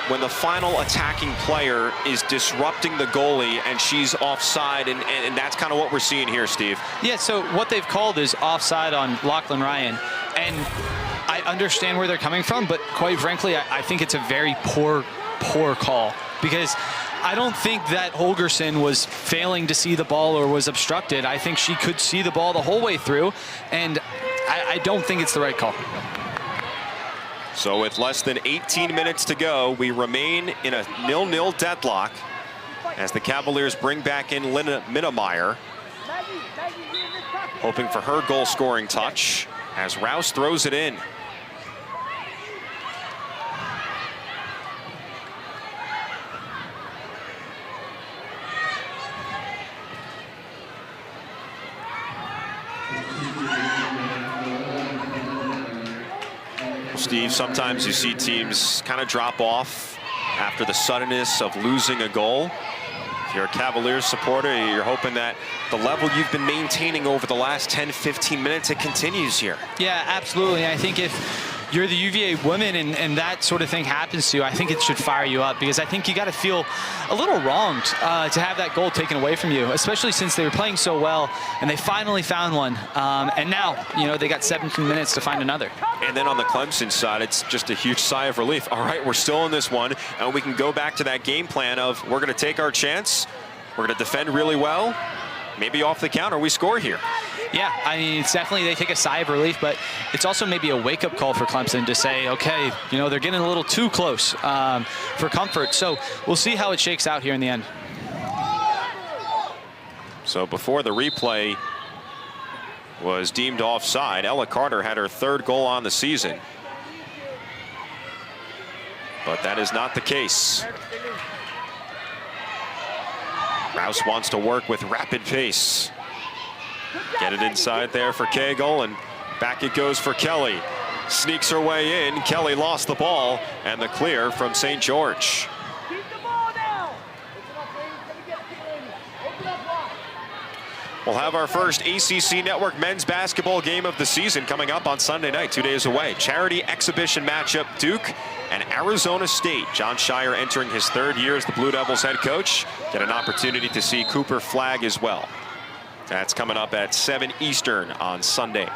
when the final attacking player is disrupting the goalie and she's offside, and that's kind of what we're seeing here, Steve. Yeah, so what they've called is offside on Lachlan Ryan, and I understand where they're coming from, but quite frankly, I think it's a very poor call, because I don't think that Holgerson was failing to see the ball or was obstructed. I think she could see the ball the whole way through, and I don't think it's the right call. So with less than 18 minutes to go, we remain in a 0-0 deadlock as the Cavaliers bring back in Linda Mittermeier, hoping for her goal-scoring touch as Rouse throws it in. Steve, sometimes you see teams kind of drop off after the suddenness of losing a goal. If you're a Cavaliers supporter, you're hoping that the level you've been maintaining over the last 10-15 minutes, it continues here. Yeah, absolutely. I think if you're the UVA women and that sort of thing happens to you, I think it should fire you up, because I think you got to feel a little wronged to have that goal taken away from you, especially since they were playing so well and they finally found one. And now, you know, they got 17 minutes to find another. And then on the Clemson side, it's just a huge sigh of relief. All right, we're still in this one, and we can go back to that game plan of we're going to take our chance, we're going to defend really well, maybe off the counter we score here. Yeah, I mean, it's definitely, they take a sigh of relief, but it's also maybe a wake-up call for Clemson to say, okay, you know, they're getting a little too close for comfort. So we'll see how it shakes out here in the end. So before the replay was deemed offside, Ella Carter had her 3rd goal on the season. But that is not the case. Rouse wants to work with rapid pace. Get it inside there for Cagle, and back it goes for Kelly. Sneaks her way in. Kelly lost the ball, and the clear from St. George. Keep the ball now. Open up wide. We'll have our first ACC Network men's basketball game of the season coming up on Sunday night, 2 days away. Charity exhibition matchup, Duke and Arizona State. John Shire entering his 3rd year as the Blue Devils head coach. Get an opportunity to see Cooper Flagg as well. That's coming up at 7 Eastern on Sunday.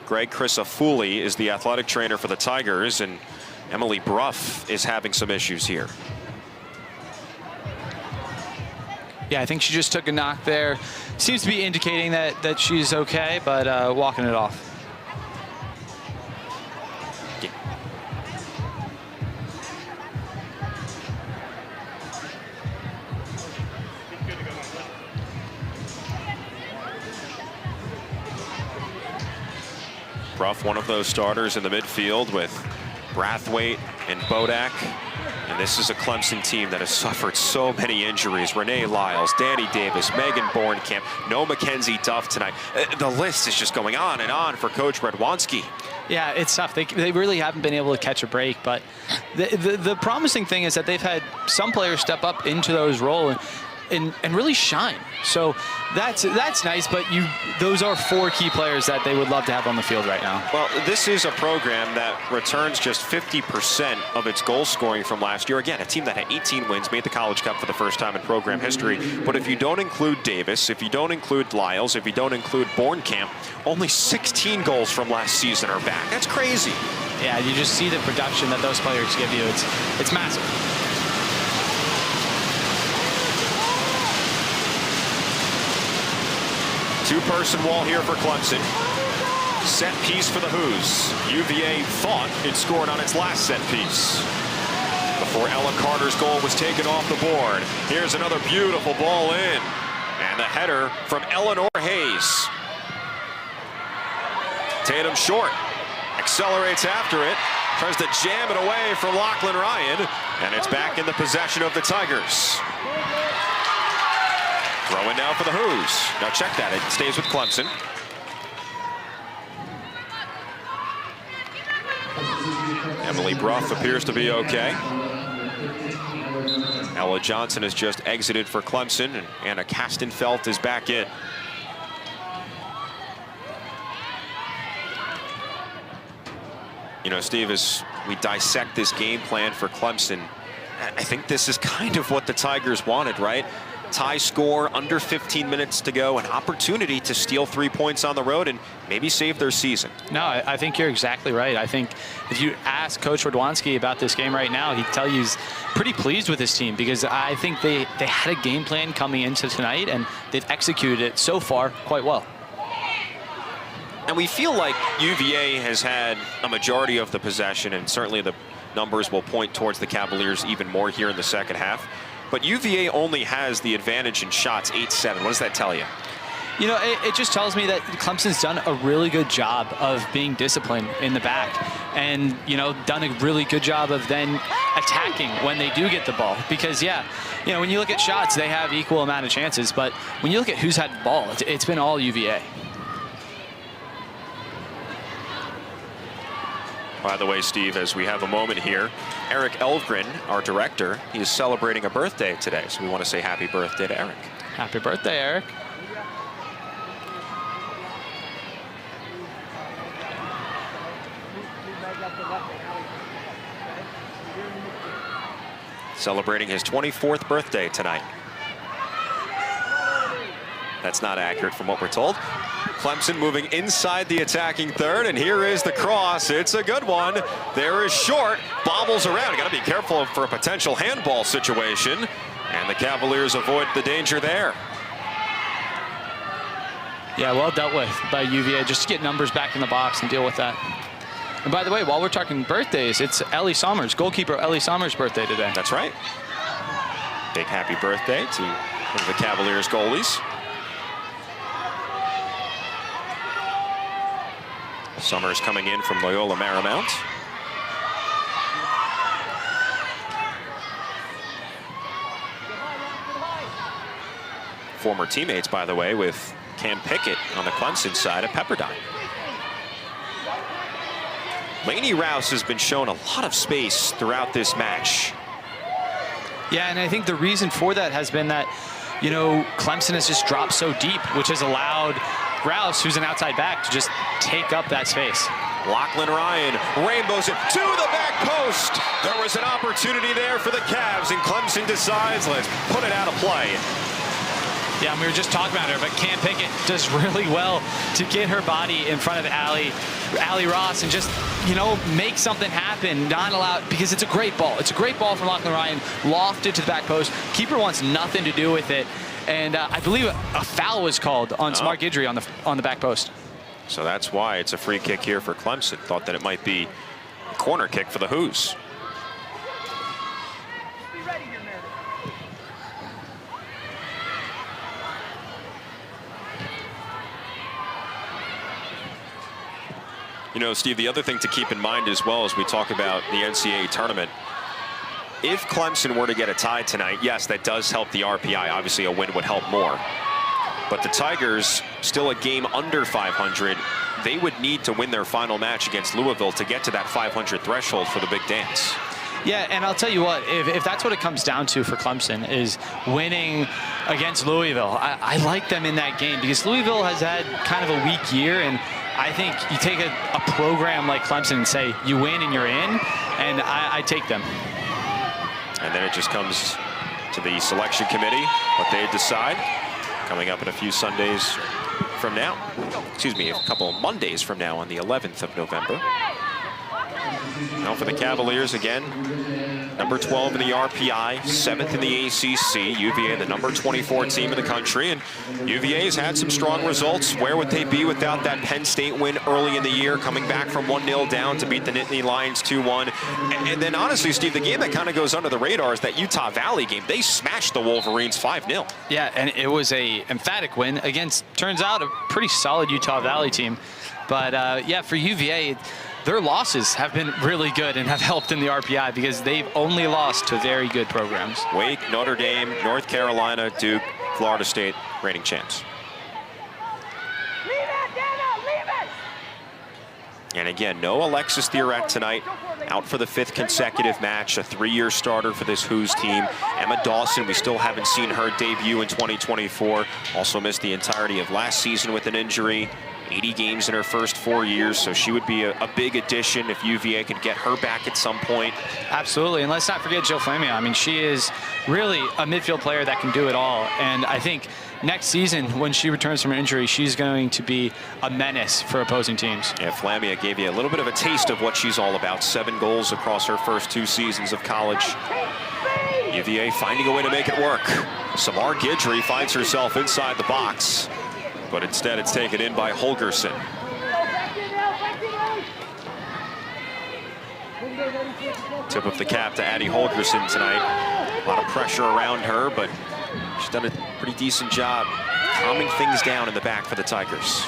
Greg Crisafulli is the athletic trainer for the Tigers, and Emily Bruff is having some issues here. Yeah, I think she just took a knock there. Seems to be indicating that she's okay, but walking it off. Yeah. Bruff, one of those starters in the midfield with Brathwaite and Bodak. And this is a Clemson team that has suffered so many injuries. Renee Lyles, Danny Davis, Megan Bornkamp, no Mackenzie Duff tonight. The list is just going on and on for Coach Radwanski. Yeah, it's tough. They really haven't been able to catch a break, but the promising thing is that they've had some players step up into those roles and really shine. So that's nice, but those are 4 key players that they would love to have on the field right now. Well, this is a program that returns just 50% of its goal scoring from last year. Again, a team that had 18 wins, made the College Cup for the first time in program history. But if you don't include Davis, if you don't include Lyles, if you don't include Bornkamp, only 16 goals from last season are back. That's crazy. Yeah, you just see the production that those players give you. It's massive. Two-person wall here for Clemson. Set piece for the Hoos. UVA thought it scored on its last set piece before Ella Carter's goal was taken off the board. Here's another beautiful ball in. And the header from Eleanor Hayes. Tatum short. Accelerates after it. Tries to jam it away from Lachlan Ryan. And it's back in the possession of the Tigers. Throwing now for the Hoos. Now check that, it stays with Clemson. Emily Bruff appears to be okay. Ella Johnson has just exited for Clemson, and Anna Kastenfeld is back in. You know, Steve, as we dissect this game plan for Clemson, I think this is kind of what the Tigers wanted, right? Tie score, under 15 minutes to go, an opportunity to steal 3 points on the road and maybe save their season. No, I think you're exactly right. I think if you ask Coach Radwanski about this game right now, he'd tell you he's pretty pleased with his team, because I think they had a game plan coming into tonight and they've executed it so far quite well. And we feel like UVA has had a majority of the possession, and certainly the numbers will point towards the Cavaliers even more here in the second half. But UVA only has the advantage in shots, 8-7. What does that tell you? You know, it just tells me that Clemson's done a really good job of being disciplined in the back, and, you know, done a really good job of then attacking when they do get the ball. Because, yeah, you know, when you look at shots, they have equal amount of chances. But when you look at who's had the ball, it's been all UVA. By the way, Steve, as we have a moment here, Eric Elfgren, our director, he is celebrating a birthday today. So we want to say happy birthday to Eric. Happy birthday, Eric. Celebrating his 24th birthday tonight. That's not accurate from what we're told. Clemson moving inside the attacking third, and here is the cross. It's a good one. There is Short, bobbles around. You got to be careful for a potential handball situation, and the Cavaliers avoid the danger there. Yeah, well dealt with by UVA, just to get numbers back in the box and deal with that. And by the way, while we're talking birthdays, it's Ellie Sommers, goalkeeper Ellie Sommers' birthday today. That's right. Big happy birthday to one of the Cavaliers goalies. Summers coming in from Loyola Marymount. Former teammates, by the way, with Cam Pickett on the Clemson side of Pepperdine. Lainey Rouse has been shown a lot of space throughout this match. Yeah, and I think the reason for that has been that, you know, Clemson has just dropped so deep, which has allowed Rouse, who's an outside back, to just take up that space. Lachlan Ryan rainbows it to the back post. There was an opportunity there for the Cavs, and Clemson decides, let's put it out of play. Yeah, and we were just talking about her, but Cam Pickett does really well to get her body in front of Allie Ross and just, you know, make something happen, not allow, because it's a great ball. It's a great ball from Lachlan Ryan, lofted to the back post. Keeper wants nothing to do with it. And I believe a foul was called on Smart Guidry on the back post. So that's why it's a free kick here for Clemson. Thought that it might be a corner kick for the Hoos. Be ready here, Meredith. You know, Steve, the other thing to keep in mind as well as we talk about the NCAA tournament, if Clemson were to get a tie tonight, yes, that does help the RPI. Obviously, a win would help more. But the Tigers, still a game under 500, they would need to win their final match against Louisville to get to that 500 threshold for the big dance. Yeah, and I'll tell you what, if that's what it comes down to for Clemson, is winning against Louisville, I like them in that game because Louisville has had kind of a weak year, and I think you take a program like Clemson and say, you win and you're in, and I take them. And then it just comes to the selection committee, what they decide. Coming up in a few Sundays from now. Excuse me, a couple of Mondays from now on the 11th of November. Now for the Cavaliers again, number 12 in the RPI, 7th in the ACC. UVA, the number 24 team in the country, and UVA has had some strong results. Where would they be without that Penn State win early in the year, coming back from 1-0 down to beat the Nittany Lions 2-1? And then honestly, Steve, the game that kind of goes under the radar is that Utah Valley game. They smashed the Wolverines 5-0. Yeah, and it was a emphatic win against, turns out, a pretty solid Utah Valley team. But yeah, for UVA, their losses have been really good and have helped in the RPI because they've only lost to very good programs. Wake, Notre Dame, North Carolina, Duke, Florida State, reigning champs. Leave it, Dana, leave it! And again, no Alexis Theoret tonight, out for the 5th consecutive match, a 3-year starter for this Hoos team. Emma Dawson, we still haven't seen her debut in 2024. Also missed the entirety of last season with an injury. 80 games in her first 4 years, so she would be a big addition if UVA could get her back at some point. Absolutely, and let's not forget Jill Flamia. I mean, she is really a midfield player that can do it all, and I think next season, when she returns from an injury, she's going to be a menace for opposing teams. Yeah, Flamia gave you a little bit of a taste of what she's all about. 7 goals across her first 2 seasons of college. UVA finding a way to make it work. Samar Guidry finds herself inside the box, but instead it's taken in by Holgerson. Tip of the cap to Addie Holgerson tonight. A lot of pressure around her, but she's done a pretty decent job calming things down in the back for the Tigers.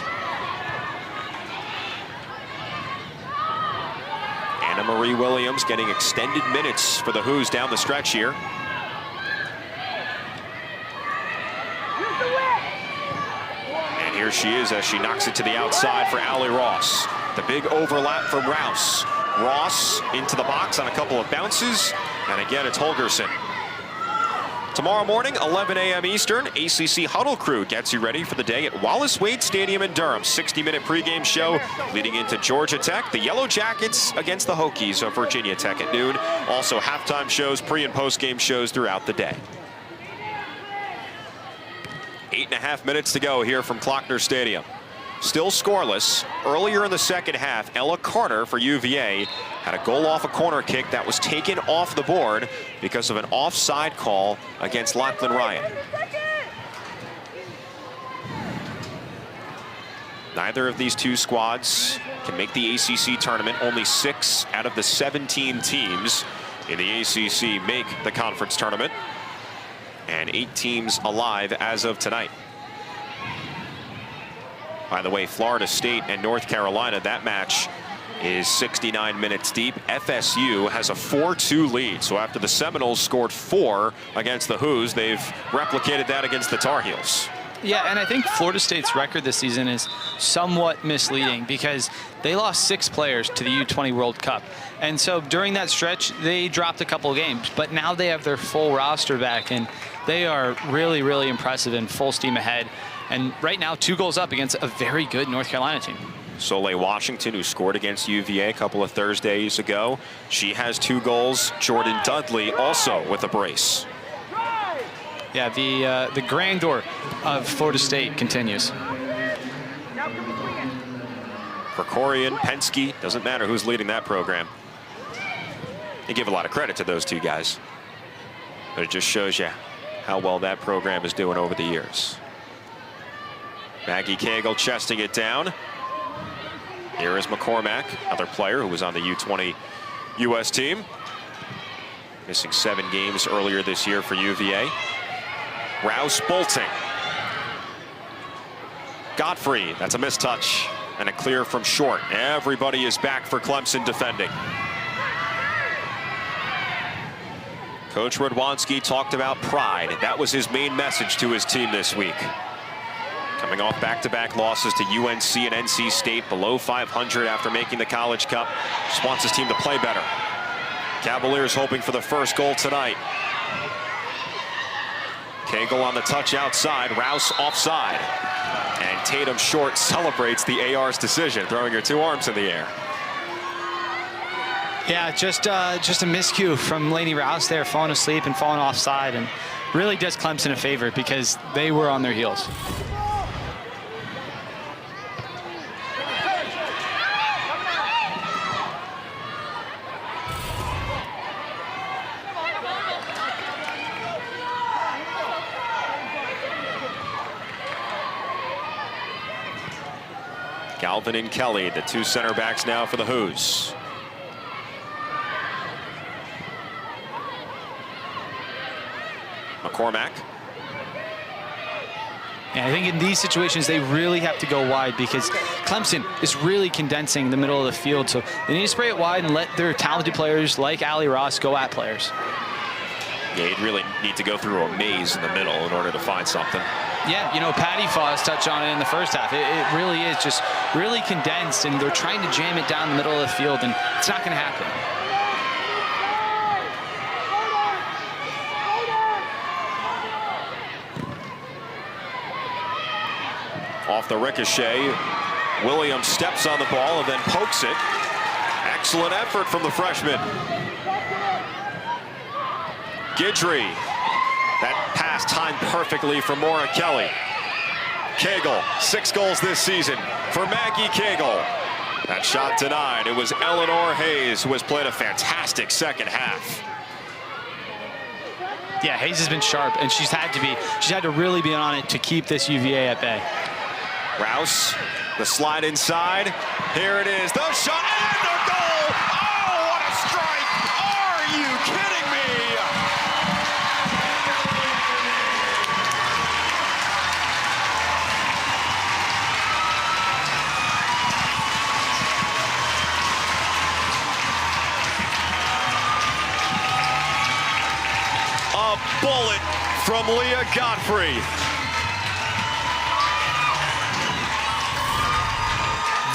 Anna Marie Williams getting extended minutes for the Hoos down the stretch here. And here she is as she knocks it to the outside for Allie Ross. The big overlap from Rouse. Ross into the box on a couple of bounces. And again, it's Holgerson. Tomorrow morning, 11 a.m. Eastern, ACC Huddle Crew gets you ready for the day at Wallace Wade Stadium in Durham. 60-minute pregame show leading into Georgia Tech. The Yellow Jackets against the Hokies of Virginia Tech at noon. Also halftime shows, pre- and post-game shows throughout the day. 8.5 minutes to go here from Klockner Stadium. Still scoreless. Earlier in the second half, Ella Carter for UVA had a goal off a corner kick that was taken off the board because of an offside call against Lachlan Ryan. Neither of these two squads can make the ACC tournament. Only 6 out of the 17 teams in the ACC make the conference tournament. And 8 teams alive as of tonight. By the way, Florida State and North Carolina, that match is 69 minutes deep. FSU has a 4-2 lead. So after the Seminoles scored 4 against the Hoos, they've replicated that against the Tar Heels. Yeah, and I think Florida State's record this season is somewhat misleading because they lost 6 players to the U20 World Cup. And so during that stretch, they dropped a couple of games, but now they have their full roster back, and they are really, really impressive and full steam ahead. And right now, 2 goals up against a very good North Carolina team. Soleil Washington, who scored against UVA a couple of Thursdays ago. She has 2 goals. Jordan Dudley also with a brace. Yeah, the grandeur of Florida State continues. Krikorian, Penske, doesn't matter who's leading that program. You give a lot of credit to those 2 guys. But it just shows you how well that program is doing over the years. Maggie Cagle chesting it down. Here is McCormack, another player who was on the U20 U.S. team. Missing 7 games earlier this year for UVA. Rouse bolting. Godfrey, that's a mistouch. And a clear from short. Everybody is back for Clemson defending. Coach Radwanski talked about pride. That was his main message to his team this week. Coming off back-to-back losses to UNC and NC State, below 500 after making the College Cup. Just wants his team to play better. Cavaliers hoping for the first goal tonight. Cagle on the touch outside, Rouse offside. And Tatum Short celebrates the AR's decision, throwing her 2 arms in the air. Yeah, just a miscue from Lainey Rouse there, falling asleep and falling offside, and really does Clemson a favor because they were on their heels. Galvin and Kelly, the 2 center backs now for the Hoos. McCormack. And I think in these situations, they really have to go wide because Clemson is really condensing the middle of the field. So they need to spray it wide and let their talented players like Allie Ross go at players. Yeah, you'd really need to go through a maze in the middle in order to find something. Yeah, you know, Patty Foss touched on it in the first half. It really is just really condensed, and they're trying to jam it down the middle of the field, and it's not going to happen. Off the ricochet, Williams steps on the ball and then pokes it. Excellent effort from the freshman. Guidry. That pass timed perfectly for Maura Kelly. Cagle, 6 goals this season for Maggie Cagle. That shot denied. It was Eleanor Hayes who has played a fantastic second half. Yeah, Hayes has been sharp, and she's had to really be on it to keep this UVA at bay. Rouse, the slide inside. Here it is, the shot and the goal! Oh, what a strike! Are you kidding me? A bullet from Leah Godfrey.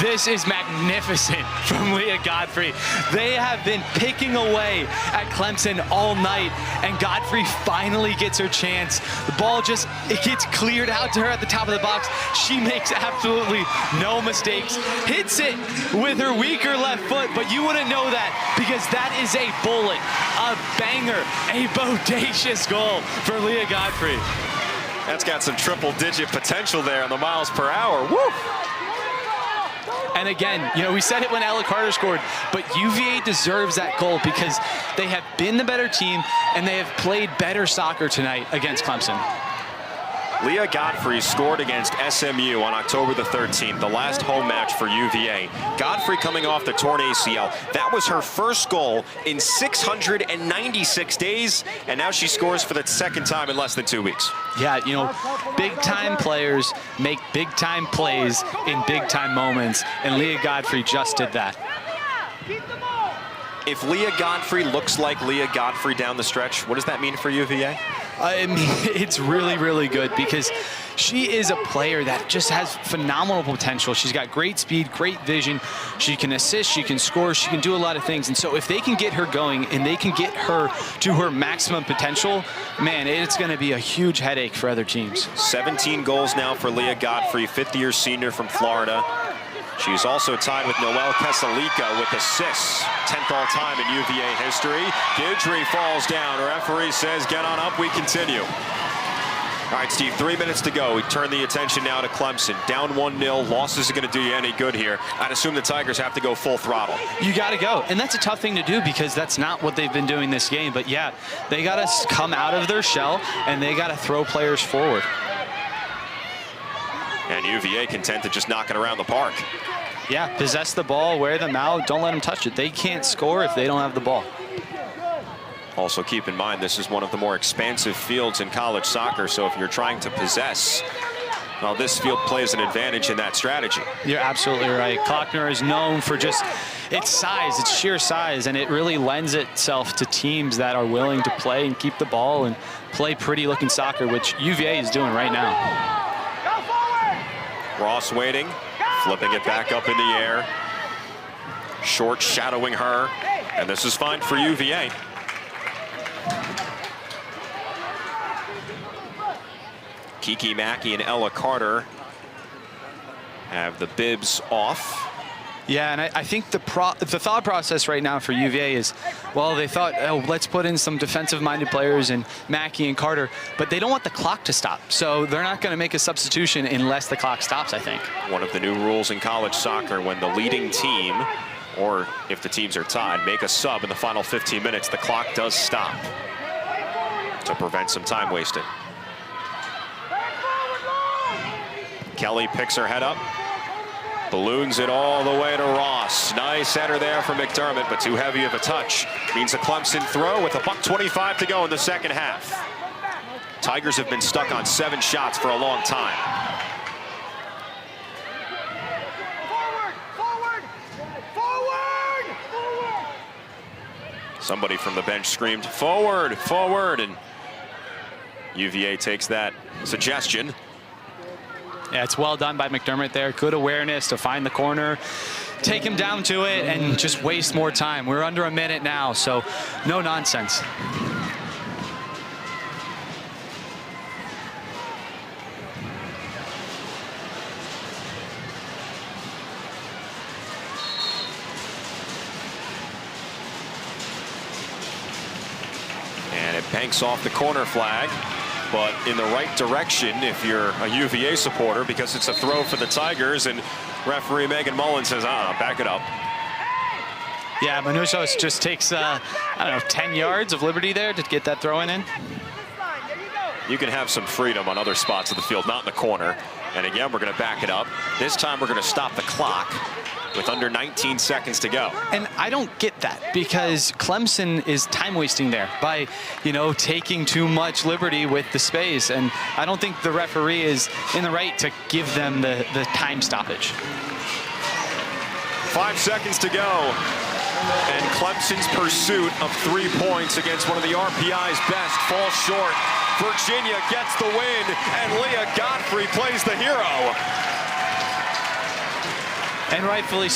This is magnificent from Leah Godfrey. They have been picking away at Clemson all night, and Godfrey finally gets her chance. The ball it gets cleared out to her at the top of the box. She makes absolutely no mistakes, hits it with her weaker left foot, but you wouldn't know that because that is a bullet, a banger, a bodacious goal for Leah Godfrey. That's got some triple-digit potential there on the miles per hour. Woo! And again, you know, we said it when Ella Carter scored, but UVA deserves that goal because they have been the better team and they have played better soccer tonight against Clemson. Leah Godfrey scored against SMU on October the 13th, the last home match for UVA. Godfrey coming off the torn ACL. That was her first goal in 696 days, and now she scores for the second time in less than 2 weeks. Yeah, you know, big-time players make big-time plays in big-time moments, and Leah Godfrey just did that. If Leah Godfrey looks like Leah Godfrey down the stretch, what does that mean for UVA? I mean, it's really, really good because she is a player that just has phenomenal potential. She's got great speed, great vision. She can assist, she can score, she can do a lot of things. And so if they can get her going and they can get her to her maximum potential, man, it's going to be a huge headache for other teams. 17 goals now for Leah Godfrey, fifth-year senior from Florida. She's also tied with Noelle Kesalika with assists, 10th all-time in UVA history. Guidry falls down. Referee says, get on up, we continue. All right, Steve, 3 minutes to go. We turn the attention now to Clemson. Down 1-0. Losses are going to do you any good here. I'd assume the Tigers have to go full throttle. You got to go. And that's a tough thing to do because that's not what they've been doing this game. But, yeah, they got to come out of their shell, and they got to throw players forward. And UVA content to just knock it around the park. Yeah, possess the ball, wear them out, don't let them touch it. They can't score if they don't have the ball. Also keep in mind, this is one of the more expansive fields in college soccer, so if you're trying to possess, well, this field plays an advantage in that strategy. You're absolutely right. Klockner is known for just its size, its sheer size, and it really lends itself to teams that are willing to play and keep the ball and play pretty-looking soccer, which UVA is doing right now. Ross waiting, flipping it back up in the air. Short shadowing her, and this is fine for UVA. Kiki Mackey and Ella Carter have the bibs off. Yeah, and I think the thought process right now for UVA is, well, they thought, oh, let's put in some defensive-minded players and Mackey and Carter, but they don't want the clock to stop. So they're not going to make a substitution unless the clock stops, I think. One of the new rules in college soccer, when the leading team, or if the teams are tied, make a sub in the final 15 minutes, the clock does stop to prevent some time wasted. Kelly picks her head up. Balloons it all the way to Ross. Nice header there from McDermott, but too heavy of a touch. Means a Clemson throw with $1:25 to go in the second half. Tigers have been stuck on 7 shots for a long time. Forward! Forward! Forward! Somebody from the bench screamed, forward, forward, and UVA takes that suggestion. Yeah, it's well done by McDermott there. Good awareness to find the corner, take him down to it, and just waste more time. We're under a minute now, so no nonsense. And it banks off the corner flag, but in the right direction if you're a UVA supporter, because it's a throw for the Tigers, and referee Megan Mullen says, back it up. Yeah, Manouchian just takes, I don't know, 10 yards of liberty there to get that throw in. You can have some freedom on other spots of the field, not in the corner. And again, we're going to back it up. This time we're going to stop the clock with under 19 seconds to go. And I don't get that, because Clemson is time wasting there by, taking too much liberty with the space. And I don't think the referee is in the right to give them the time stoppage. 5 seconds to go. And Clemson's pursuit of 3 points against one of the RPI's best falls short. Virginia gets the win, and Leah Godfrey plays the hero. And rightfully so.